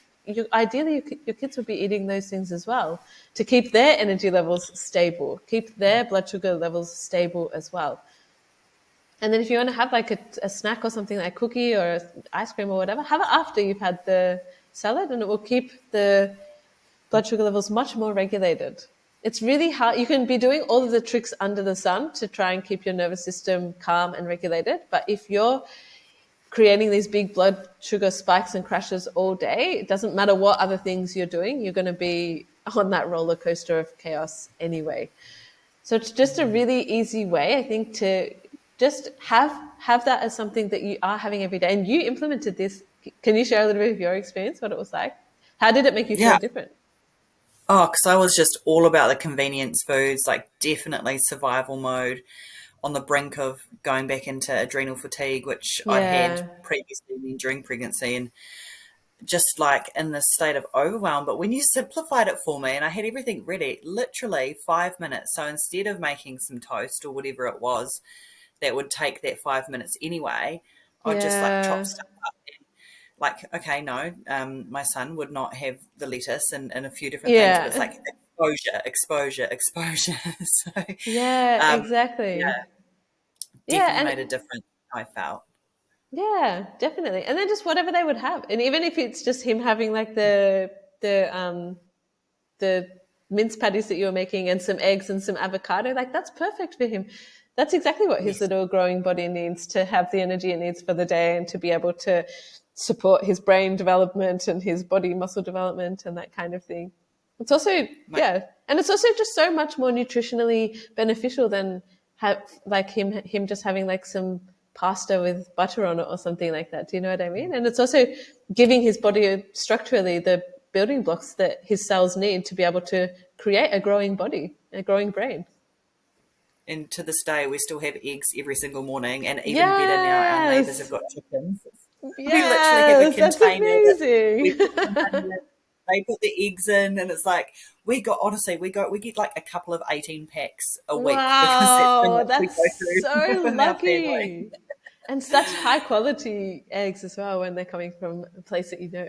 ideally, your kids would be eating those things as well to keep their energy levels stable, keep their blood sugar levels stable as well. And then if you want to have like a snack or something, like a cookie or ice cream or whatever, have it after you've had the salad, and it will keep the blood sugar levels much more regulated. It's really hard. You can be doing all of the tricks under the sun to try and keep your nervous system calm and regulated. But if you're creating these big blood sugar spikes and crashes all day, it doesn't matter what other things you're doing, you're going to be on that roller coaster of chaos anyway. So it's just a really easy way, I think, to just have that as something that you are having every day. And you implemented this. Can you share a little bit of your experience, what it was like? How did it make you feel yeah. different? Oh, because I was just all about the convenience foods, like definitely survival mode, on the brink of going back into adrenal fatigue, which I'd had Yeah. previously during pregnancy, and just like in this state of overwhelm. But when you simplified it for me and I had everything ready, literally 5 minutes. So instead of making some toast or whatever it was that would take that 5 minutes anyway, I'd just like chop Yeah. stuff up. Like, okay, no, my son would not have the lettuce and a few different things, but it's Yeah. like exposure, exposure, exposure. So, Yeah, yeah, exactly. Yeah, definitely and made a difference, I felt. yeah, definitely. And then just whatever they would have. And even if it's just him having like the mince patties that you were making and some eggs and some avocado, like that's perfect for him. That's exactly what his Yes. little growing body needs to have the energy it needs for the day and to be able to support his brain development and his body muscle development and that kind of thing. It's also, My, yeah, and it's also just so much more nutritionally beneficial than have like him just having like some pasta with butter on it or something like that. Do you know what I mean? And it's also giving his body structurally the building blocks that his cells need to be able to create a growing body, a growing brain. and to this day, we still have eggs every single morning, and even better now, our neighbours have Yes, got chickens. We literally have a yes, that's container that we amazing. put them in. They put the eggs in, and it's like we get like a couple of 18 packs a week because that's how Wow, much we go that's through so with our family. lucky. And such high quality eggs as well when they're coming from a place that you know.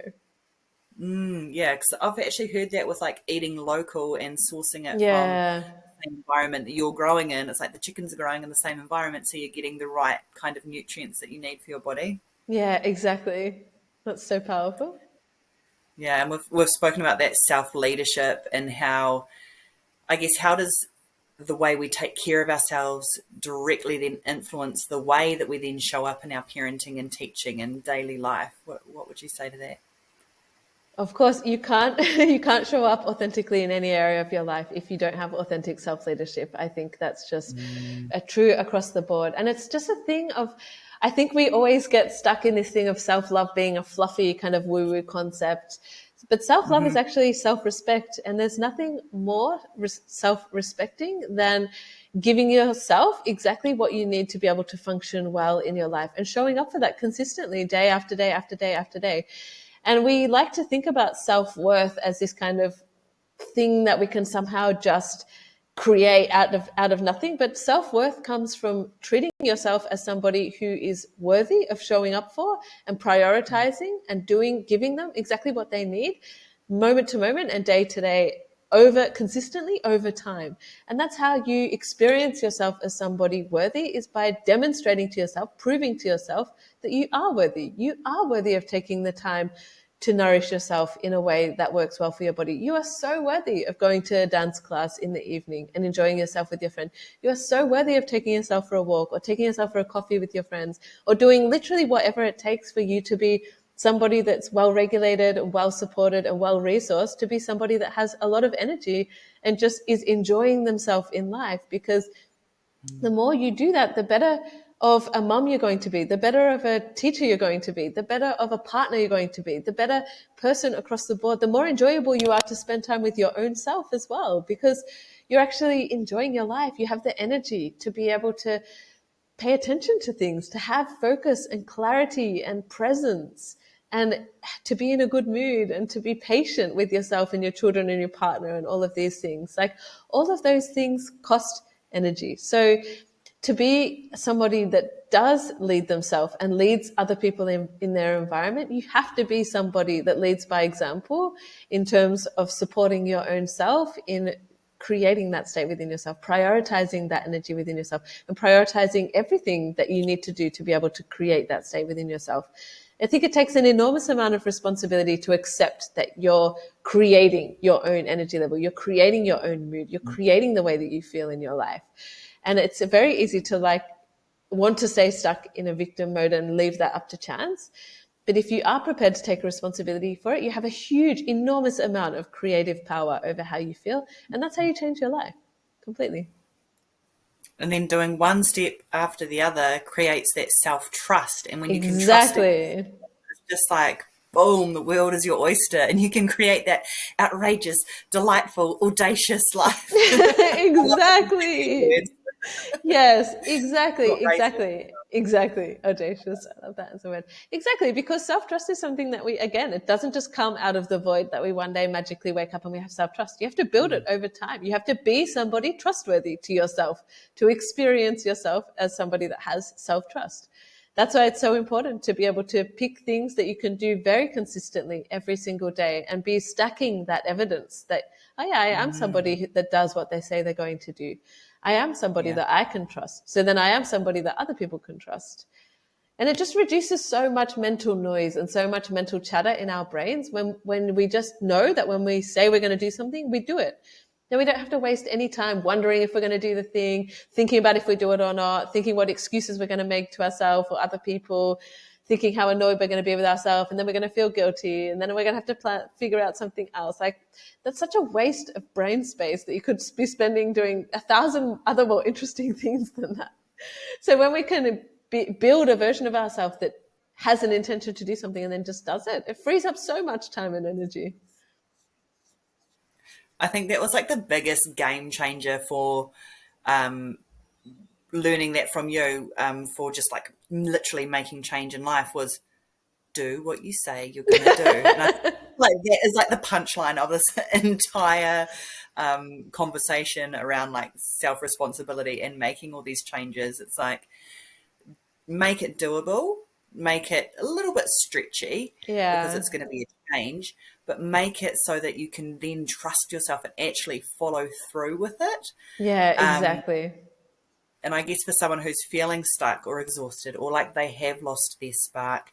Yeah, because I've actually heard that with like eating local and sourcing it from Yeah, the same environment that you're growing in. It's like the chickens are growing in the same environment, so you're getting the right kind of nutrients that you need for your body. yeah, exactly. That's so powerful. Yeah, and we've spoken about that self leadership and how, I guess, how does the way we take care of ourselves directly then influence the way that we then show up in our parenting and teaching and daily life. What would you say to that? Of course, you can't you can't show up authentically in any area of your life if you don't have authentic self-leadership. I think that's just Mm, true across the board. And it's just a thing of, I think we always get stuck in this thing of self-love being a fluffy kind of woo-woo concept. But self-love is mhm, actually self-respect, and there's nothing more self-respecting than giving yourself exactly what you need to be able to function well in your life and showing up for that consistently day after day after day after day. And we like to think about self-worth as this kind of thing that we can somehow just create out of nothing. But self-worth comes from treating yourself as somebody who is worthy of showing up for and prioritizing and giving them exactly what they need, moment to moment and day to day, over consistently over time. And that's how you experience yourself as somebody worthy, is by demonstrating to yourself, proving to yourself that you are worthy. You are worthy of taking the time to nourish yourself in a way that works well for your body. You are so worthy of going to a dance class in the evening and enjoying yourself with your friend. You are so worthy of taking yourself for a walk or taking yourself for a coffee with your friends, or doing literally whatever it takes for you to be somebody that's well regulated, well supported, and well resourced, to be somebody that has a lot of energy and just is enjoying themselves in life. Because the more you do that, the better of a mum you're going to be, the better of a teacher you're going to be, the better of a partner you're going to be, the better person across the board, the more enjoyable you are to spend time with your own self as well, because you're actually enjoying your life. You have the energy to be able to pay attention to things, to have focus and clarity and presence, and to be in a good mood and to be patient with yourself and your children and your partner and all of these things. Like, all of those things cost energy. So to be somebody that does lead themselves and leads other people in their environment, you have to be somebody that leads by example in terms of supporting your own self, in creating that state within yourself, prioritizing that energy within yourself, and prioritizing everything that you need to do to be able to create that state within yourself. I think it takes an enormous amount of responsibility to accept that you're creating your own energy level, you're creating your own mood, you're creating the way that you feel in your life. And it's very easy to want to stay stuck in a victim mode and leave that up to chance. But if you are prepared to take responsibility for it, you have a huge, enormous amount of creative power over how you feel. And that's how you change your life completely. and then doing one step after the other creates that self-trust. And when you can trust it, Exactly. it's just like, boom, the world is your oyster, and you can create that outrageous, delightful, audacious life. I love the Exactly. words. Yes, Not exactly, racist. exactly, exactly. Audacious. I love that as a word. Exactly, because self-trust is something that again, it doesn't just come out of the void that we one day magically wake up and we have self-trust. You have to build it Mm. over time. You have to be somebody trustworthy to yourself, to experience yourself as somebody that has self-trust. That's why it's so important to be able to pick things that you can do very consistently every single day and be stacking that evidence that, oh yeah, I am Mm. somebody that does what they say they're going to do. I am somebody Yeah. that I can trust. So then I am somebody that other people can trust. And it just reduces so much mental noise and so much mental chatter in our brains when we just know that when we say we're going to do something, we do it. Then we don't have to waste any time wondering if we're going to do the thing, thinking about if we do it or not, thinking what excuses we're going to make to ourselves or other people, thinking how annoyed we're going to be with ourselves, and then we're going to feel guilty, and then we're going to have to figure out something else. Like, that's such a waste of brain space that you could be spending doing 1,000 other more interesting things than that. So when we can build a version of ourselves that has an intention to do something and then just does it, it frees up so much time and energy. I think that was like the biggest game changer for um, learning that from you, for just like literally making change in life, was do what you say you're going to do. And I like that is like the punchline of this entire conversation around like self responsibility and making all these changes. It's like, make it doable, make it a little bit stretchy because Yeah. it's going to be a change, but make it so that you can then trust yourself and actually follow through with it. Yeah, Um, exactly. and I guess for someone who's feeling stuck or exhausted or like they have lost their spark,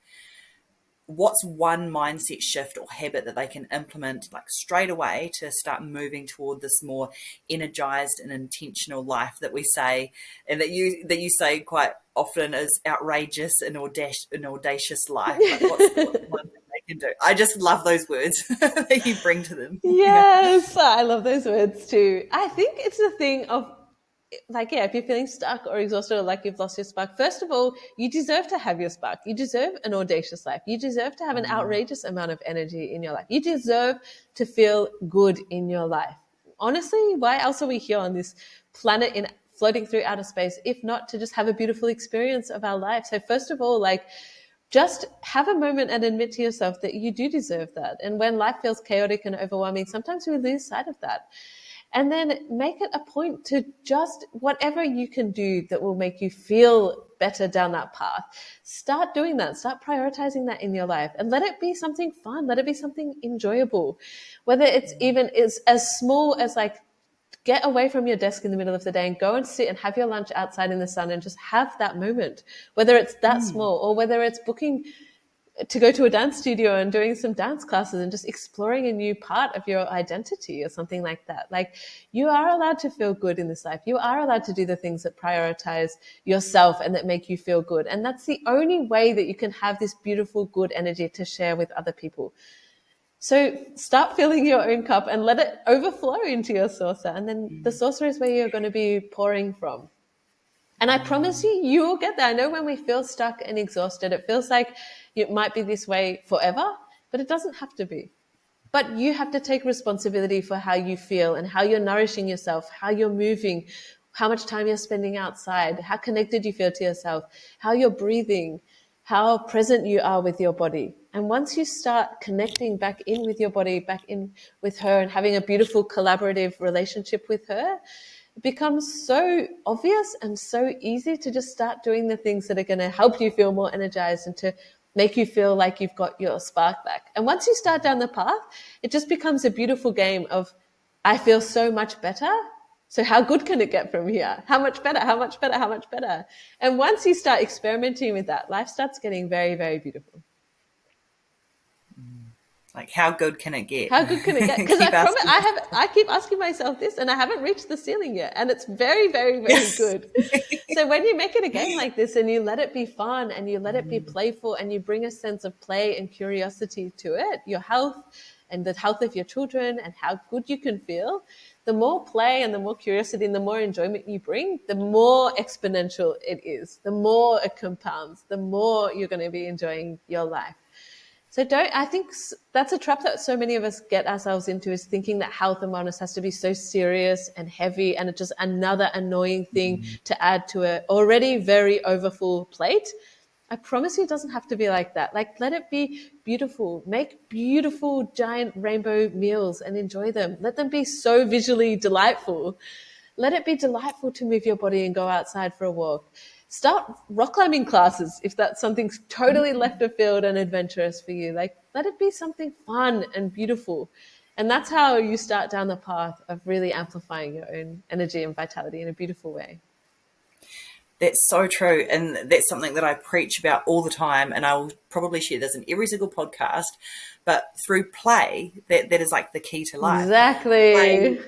what's one mindset shift or habit that they can implement like straight away to start moving toward this more energized and intentional life that we say, and that you say quite often is outrageous and audacious life? Like what's one thing they can do? I just love those words that you bring to them. Yeah. Yes, I love those words too. I think it's the thing of like, yeah, if you're feeling stuck or exhausted or like you've lost your spark, first of all, you deserve to have your spark. You deserve an audacious life. You deserve to have an outrageous amount of energy in your life. You deserve to feel good in your life. Honestly, why else are we here on this planet in floating through outer space, if not to just have a beautiful experience of our life? So first of all, like, just have a moment and admit to yourself that you do deserve that. And when life feels chaotic and overwhelming, sometimes we lose sight of that. And then make it a point to just whatever you can do that will make you feel better down that path. Start doing that. Start prioritizing that in your life and let it be something fun. Let it be something enjoyable. Whether it's even is as small as like get away from your desk in the middle of the day and go and sit and have your lunch outside in the sun and just have that moment, whether it's that small or whether it's booking to go to a dance studio and doing some dance classes and just exploring a new part of your identity or something like that. Like, you are allowed to feel good in this life. You are allowed to do the things that prioritize yourself and that make you feel good. And that's the only way that you can have this beautiful, good energy to share with other people. So start filling your own cup and let it overflow into your saucer. And then the saucer is where you're going to be pouring from. And I promise you, you will get there. I know when we feel stuck and exhausted, it feels like it might be this way forever, but it doesn't have to be. But you have to take responsibility for how you feel and how you're nourishing yourself, how you're moving, how much time you're spending outside, how connected you feel to yourself, how you're breathing, how present you are with your body. And once you start connecting back in with your body, back in with her and having a beautiful collaborative relationship with her, it becomes so obvious and so easy to just start doing the things that are going to help you feel more energized and to make you feel like you've got your spark back. And once you start down the path, it just becomes a beautiful game of, I feel so much better. So how good can it get from here? How much better? How much better? How much better? And once you start experimenting with that, life starts getting very, very beautiful. Like, how good can it get? How good can it get? Because I Keep promise, asking. I keep asking myself this, and I haven't reached the ceiling yet, and it's very, very, very Yes. good. So when you make it a game like this, and you let it be fun, and you let it be playful, and you bring a sense of play and curiosity to it, your health and the health of your children, and how good you can feel, the more play and the more curiosity and the more enjoyment you bring, the more exponential it is, the more it compounds, the more you're going to be enjoying your life. So I think that's a trap that so many of us get ourselves into, is thinking that health and wellness has to be so serious and heavy and it's just another annoying thing to add to a already very overfull plate. I promise you it doesn't have to be like that. Like, let it be beautiful. Make beautiful giant rainbow meals and enjoy them. Let them be so visually delightful. Let it be delightful to move your body and go outside for a walk. Start rock climbing classes if that's something totally left of field and adventurous for you. Like, let it be something fun and beautiful. And that's how you start down the path of really amplifying your own energy and vitality in a beautiful way. That's so true. And that's something that I preach about all the time. And I'll probably share this in every single podcast. But through play, that is like the key to life. Play, Exactly.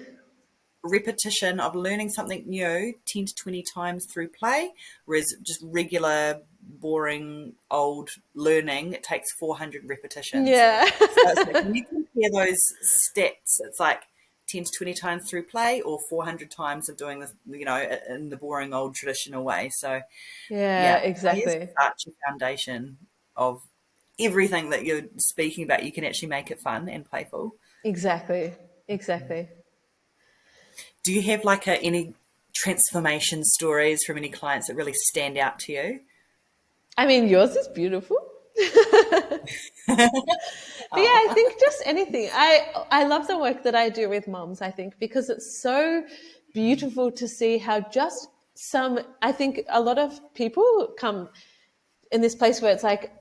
repetition of learning something new 10 to 20 times through play, whereas just regular, boring, old learning, it takes 400 repetitions. Yeah. So it's like when you compare those stats, it's like 10 to 20 times through play or 400 times of doing this, in the boring old traditional way. So Yeah, yeah, play is exactly. such a foundation of everything that you're speaking about. You can actually make it fun and playful. Exactly. Exactly. Do you have like any transformation stories from any clients that really stand out to you? I mean, yours is beautiful. But yeah, I Oh. think just anything. I love the work that I do with moms, I think, because it's so beautiful to see how just some, I think a lot of people come in this place where it's like,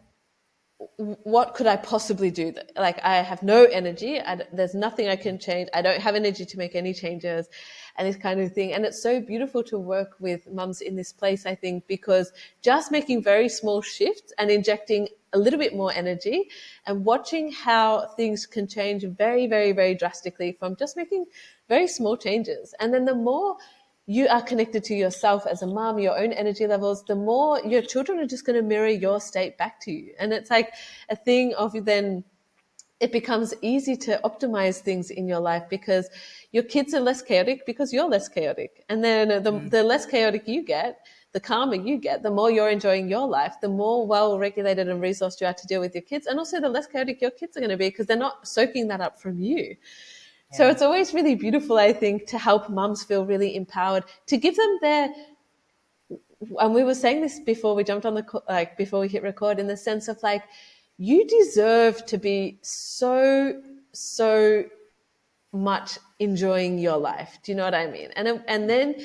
what could I possibly do? Like, I have no energy. There's nothing I can change. I don't have energy to make any changes and this kind of thing. And it's so beautiful to work with mums in this place, I think, because just making very small shifts and injecting a little bit more energy, and watching how things can change very, very, very drastically from just making very small changes. And then the more you are connected to yourself as a mom, your own energy levels, the more your children are just going to mirror your state back to you. And it's like a thing of then it becomes easy to optimize things in your life because your kids are less chaotic because you're less chaotic. And then the less chaotic you get, the calmer you get, the more you're enjoying your life, the more well regulated and resourced you are to deal with your kids. And also the less chaotic your kids are going to be because they're not soaking that up from you. So Yeah. it's always really beautiful, I think, to help mums feel really empowered, to give them their, and we were saying this before we jumped on the, like before we hit record, in the sense of like, you deserve to be so much enjoying your life. Do you know what I mean? And then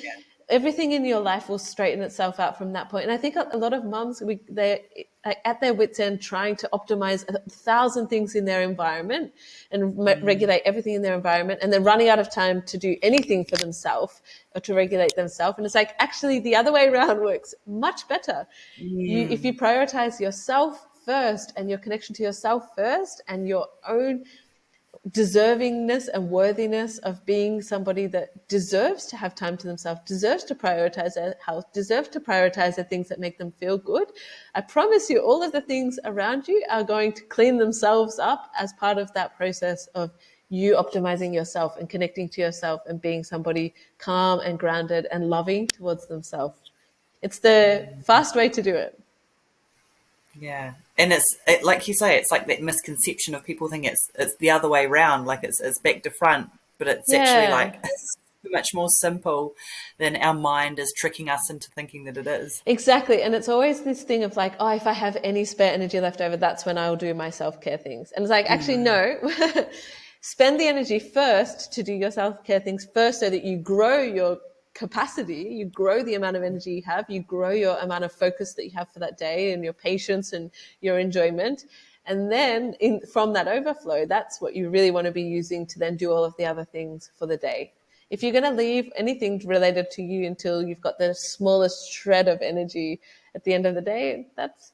everything in your life will straighten itself out from that point. And I think a lot of mums, they're like at their wits' end trying to optimize 1,000 things in their environment and regulate everything in their environment, and they're running out of time to do anything for themselves or to regulate themselves. And it's like, actually the other way around works much better. If you Mm. prioritize yourself first and your connection to yourself first and your own deservingness and worthiness of being somebody that deserves to have time to themselves, deserves to prioritize their health, deserves to prioritize the things that make them feel good. I promise you, all of the things around you are going to clean themselves up as part of that process of you optimizing yourself and connecting to yourself and being somebody calm and grounded and loving towards themselves. It's the fast way to do it. Yeah, and like you say, it's like that misconception of people think it's the other way around, like it's back to front, but it's actually Yeah. like so much more simple than our mind is tricking us into thinking that it is. Exactly. And it's always this thing of like, oh, if I have any spare energy left over, that's when I'll do my self care things. And it's like, actually, Mm. no. Spend the energy first to do your self care things first so that you grow your capacity, you grow the amount of energy you have, you grow your amount of focus that you have for that day and your patience and your enjoyment. And then from that overflow, that's what you really want to be using to then do all of the other things for the day. If you're going to leave anything related to you until you've got the smallest shred of energy at the end of the day, that's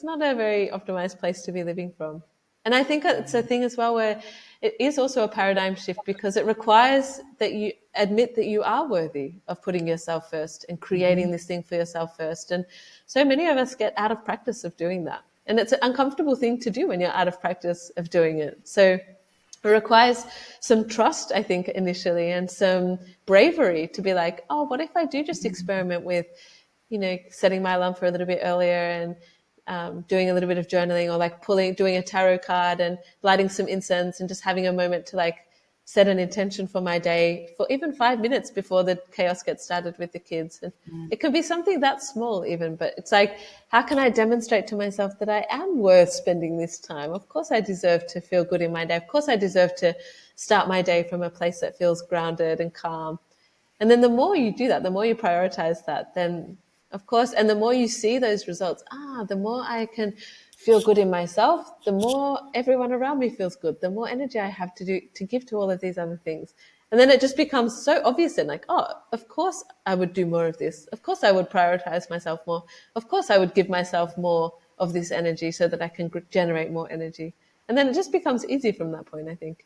not a very optimized place to be living from. And I think it's a thing as well where it is also a paradigm shift because it requires that you admit that you are worthy of putting yourself first and creating this thing for yourself first. And so many of us get out of practice of doing that. And it's an uncomfortable thing to do when you're out of practice of doing it. So it requires some trust, I think, initially, and some bravery to be like, oh, what if I do just experiment with, setting my alarm for a little bit earlier and doing a little bit of journaling, or like doing a tarot card and lighting some incense and just having a moment to like set an intention for my day for even 5 minutes before the chaos gets started with the kids. And it can be something that small even, but it's like, how can I demonstrate to myself that I am worth spending this time? Of course I deserve to feel good in my day. Of course I deserve to start my day from a place that feels grounded and calm. And then the more you do that, the more you prioritize that, then of course, and the more you see those results, the more I can feel good in myself, the more everyone around me feels good, the more energy I have to give to all of these other things. And then it just becomes so obvious and like, oh, of course I would do more of this. Of course I would prioritize myself more. Of course I would give myself more of this energy so that I can generate more energy. And then it just becomes easy from that point, I think.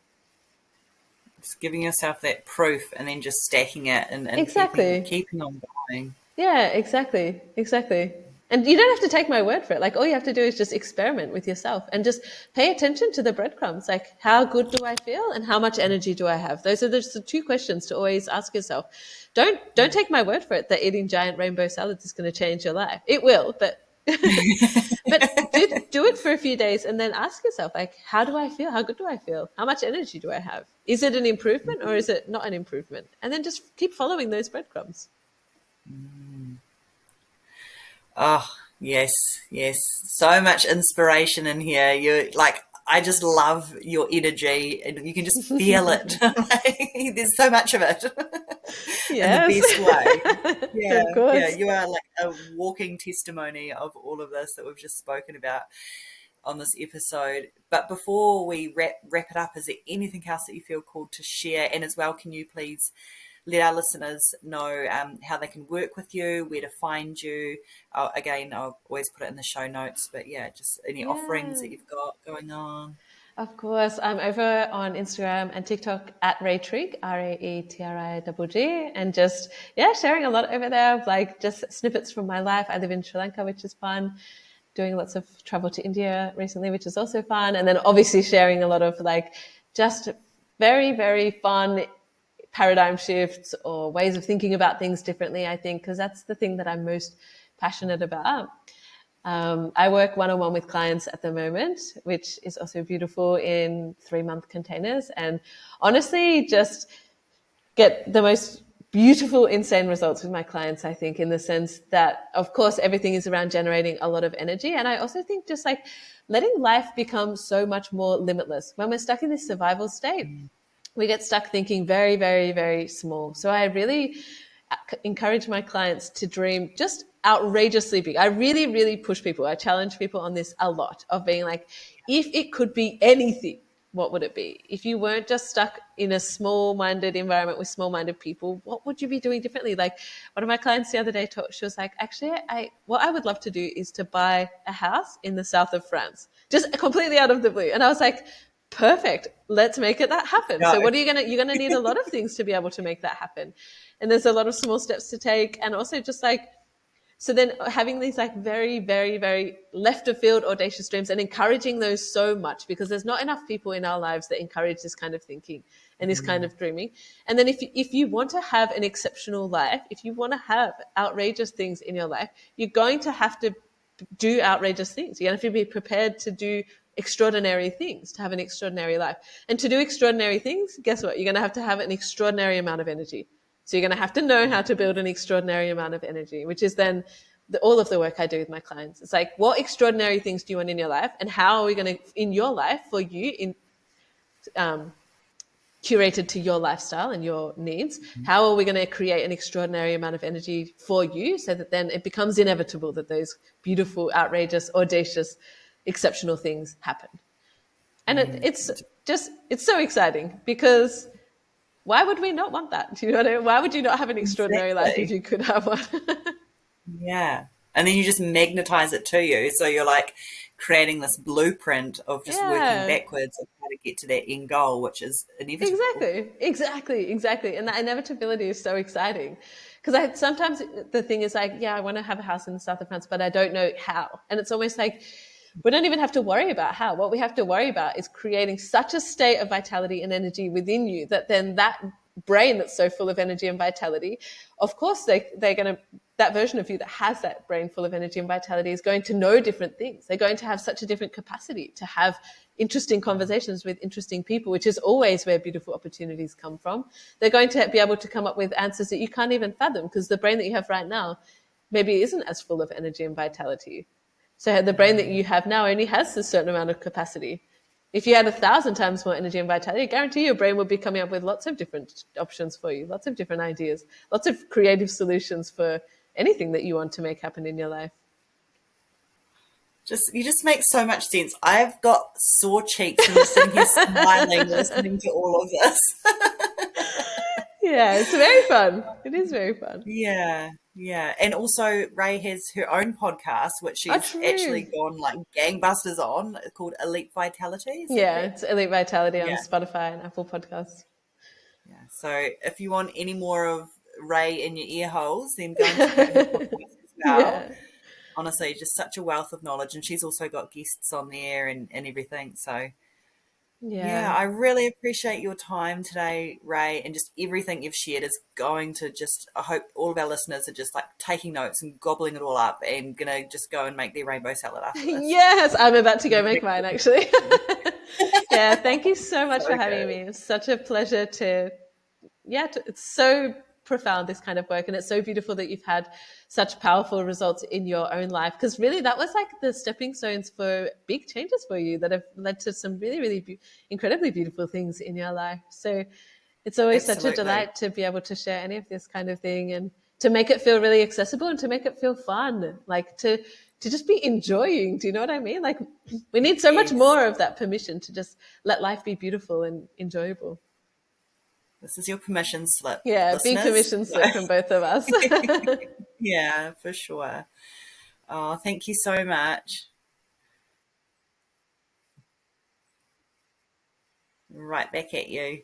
It's giving yourself that proof and then just stacking it and Exactly. keeping on going. Yeah, exactly. Exactly. And you don't have to take my word for it. Like, all you have to do is just experiment with yourself and just pay attention to the breadcrumbs. Like, how good do I feel and how much energy do I have? Those are just the two questions to always ask yourself. Don't take my word for it that eating giant rainbow salads is going to change your life. It will, but but do it for a few days and then ask yourself, like, how do I feel? How good do I feel? How much energy do I have? Is it an improvement or is it not an improvement? And then just keep following those breadcrumbs. Oh, yes, yes. So much inspiration in here. You like I just love your energy and you can just feel it. Like, there's so much of it in the Yes, best way. Yeah, of yeah. course. You are like a walking testimony of all of this that we've just spoken about on this episode. But before we wrap it up, is there anything else that you feel called to share? And as well, can you please let our listeners know how they can work with you, where to find you. Again, I'll always put it in the show notes, but yeah, just any offerings Yeah. that you've got going on. Of course, I'm over on Instagram and TikTok at Rae Trigg, RaeTrigg, and just sharing a lot over there of like just snippets from my life. I live in Sri Lanka, which is fun. Doing lots of travel to India recently, which is also fun, and then obviously sharing a lot of like just very very fun paradigm shifts or ways of thinking about things differently. I think because that's the thing that I'm most passionate about. I work one-on-one with clients at the moment, which is also beautiful in 3-month containers. And honestly, just get the most beautiful, insane results with my clients, I think, in the sense that, of course, everything is around generating a lot of energy. And I also think just like letting life become so much more limitless. When we're stuck in this survival state, we get stuck thinking very, very, very small. So I really encourage my clients to dream just outrageously big. I really, really push people. I challenge people on this a lot of being like, if it could be anything, what would it be? If you weren't just stuck in a small minded environment with small minded people, what would you be doing differently? Like one of my clients the other day, she was like, actually, what I would love to do is to buy a house in the south of France, just completely out of the blue. And I was like, perfect, let's make it that happen. Go. So what are you're gonna need a lot of things to be able to make that happen, and there's a lot of small steps to take, and also just like, so then having these like very very very left of field audacious dreams and encouraging those so much, because there's not enough people in our lives that encourage this kind of thinking and this kind of dreaming. And then if you want to have an exceptional life, if you want to have outrageous things in your life, you're going to have to do outrageous things. You have to be prepared to do extraordinary things to have an extraordinary life. And to do extraordinary things, guess what? You're going to have an extraordinary amount of energy. So you're going to have to know how to build an extraordinary amount of energy, which is then all of the work I do with my clients. It's like, what extraordinary things do you want in your life? And how are we going to, in your life, for you, um, curated to your lifestyle and your needs, how are we going to create an extraordinary amount of energy for you so that then it becomes inevitable that those beautiful, outrageous, audacious, exceptional things happen? And it's so exciting, because why would we not want that? Do you know what I mean? Why would you not have an extraordinary life if Exactly. you could have one? Yeah. And then you just magnetize it to you. So you're like creating this blueprint of just working Yeah. backwards of how to get to that end goal, which is inevitable. Exactly. And that inevitability is so exciting. Because I sometimes the thing is like, yeah, I want to have a house in the south of France, but I don't know how. And it's almost like we don't even have to worry about how. What we have to worry about is creating such a state of vitality and energy within you that then that brain that's so full of energy and vitality, of course they're going to, that version of you that has that brain full of energy and vitality is going to know different things. They're going to have such a different capacity to have interesting conversations with interesting people, which is always where beautiful opportunities come from. They're going to be able to come up with answers that you can't even fathom, because the brain that you have right now maybe isn't as full of energy and vitality. So the brain that you have now only has a certain amount of capacity. If you had 1,000 times more energy and vitality, I guarantee your brain will be coming up with lots of different options for you, lots of different ideas, lots of creative solutions for anything that you want to make happen in your life. You just make so much sense. I've got sore cheeks from just sitting here smiling, listening to all of this. Yeah, it's very fun. It is very fun. Yeah, yeah. And also Ray has her own podcast, which Oh, she's true. actually gone like gangbusters on, called Elite Vitality. Is that Yeah, correct? it's Elite Vitality on Yeah. Spotify and Apple Podcasts. Yeah. So if you want any more of Ray in your ear holes, then go and check out her podcast as well. Yeah. Honestly, just such a wealth of knowledge. And she's also got guests on there and everything. So yeah, Yeah. I really appreciate your time today, Ray, and just everything you've shared is going to just, I hope all of our listeners are just like taking notes and gobbling it all up and gonna just go and make their rainbow salad after this. Yes, I'm about to go make mine actually. Yeah, thank you so So much for having me. good. It's such a pleasure to, it's so profound, this kind of work. And it's so beautiful that you've had such powerful results in your own life. Because really, that was like the stepping stones for big changes for you that have led to some really, really incredibly beautiful things in your life. So it's always such a Absolutely. delight to be able to share any of this kind of thing, and to make it feel really accessible and to make it feel fun, like to just be enjoying. Do you know what I mean? Like we need so much Yes. more of that permission to just let life be beautiful and enjoyable. This is your permission slip, Yeah, big listeners. permission slip from both of us. Yeah, for sure. Oh, thank you so much. Right back at you.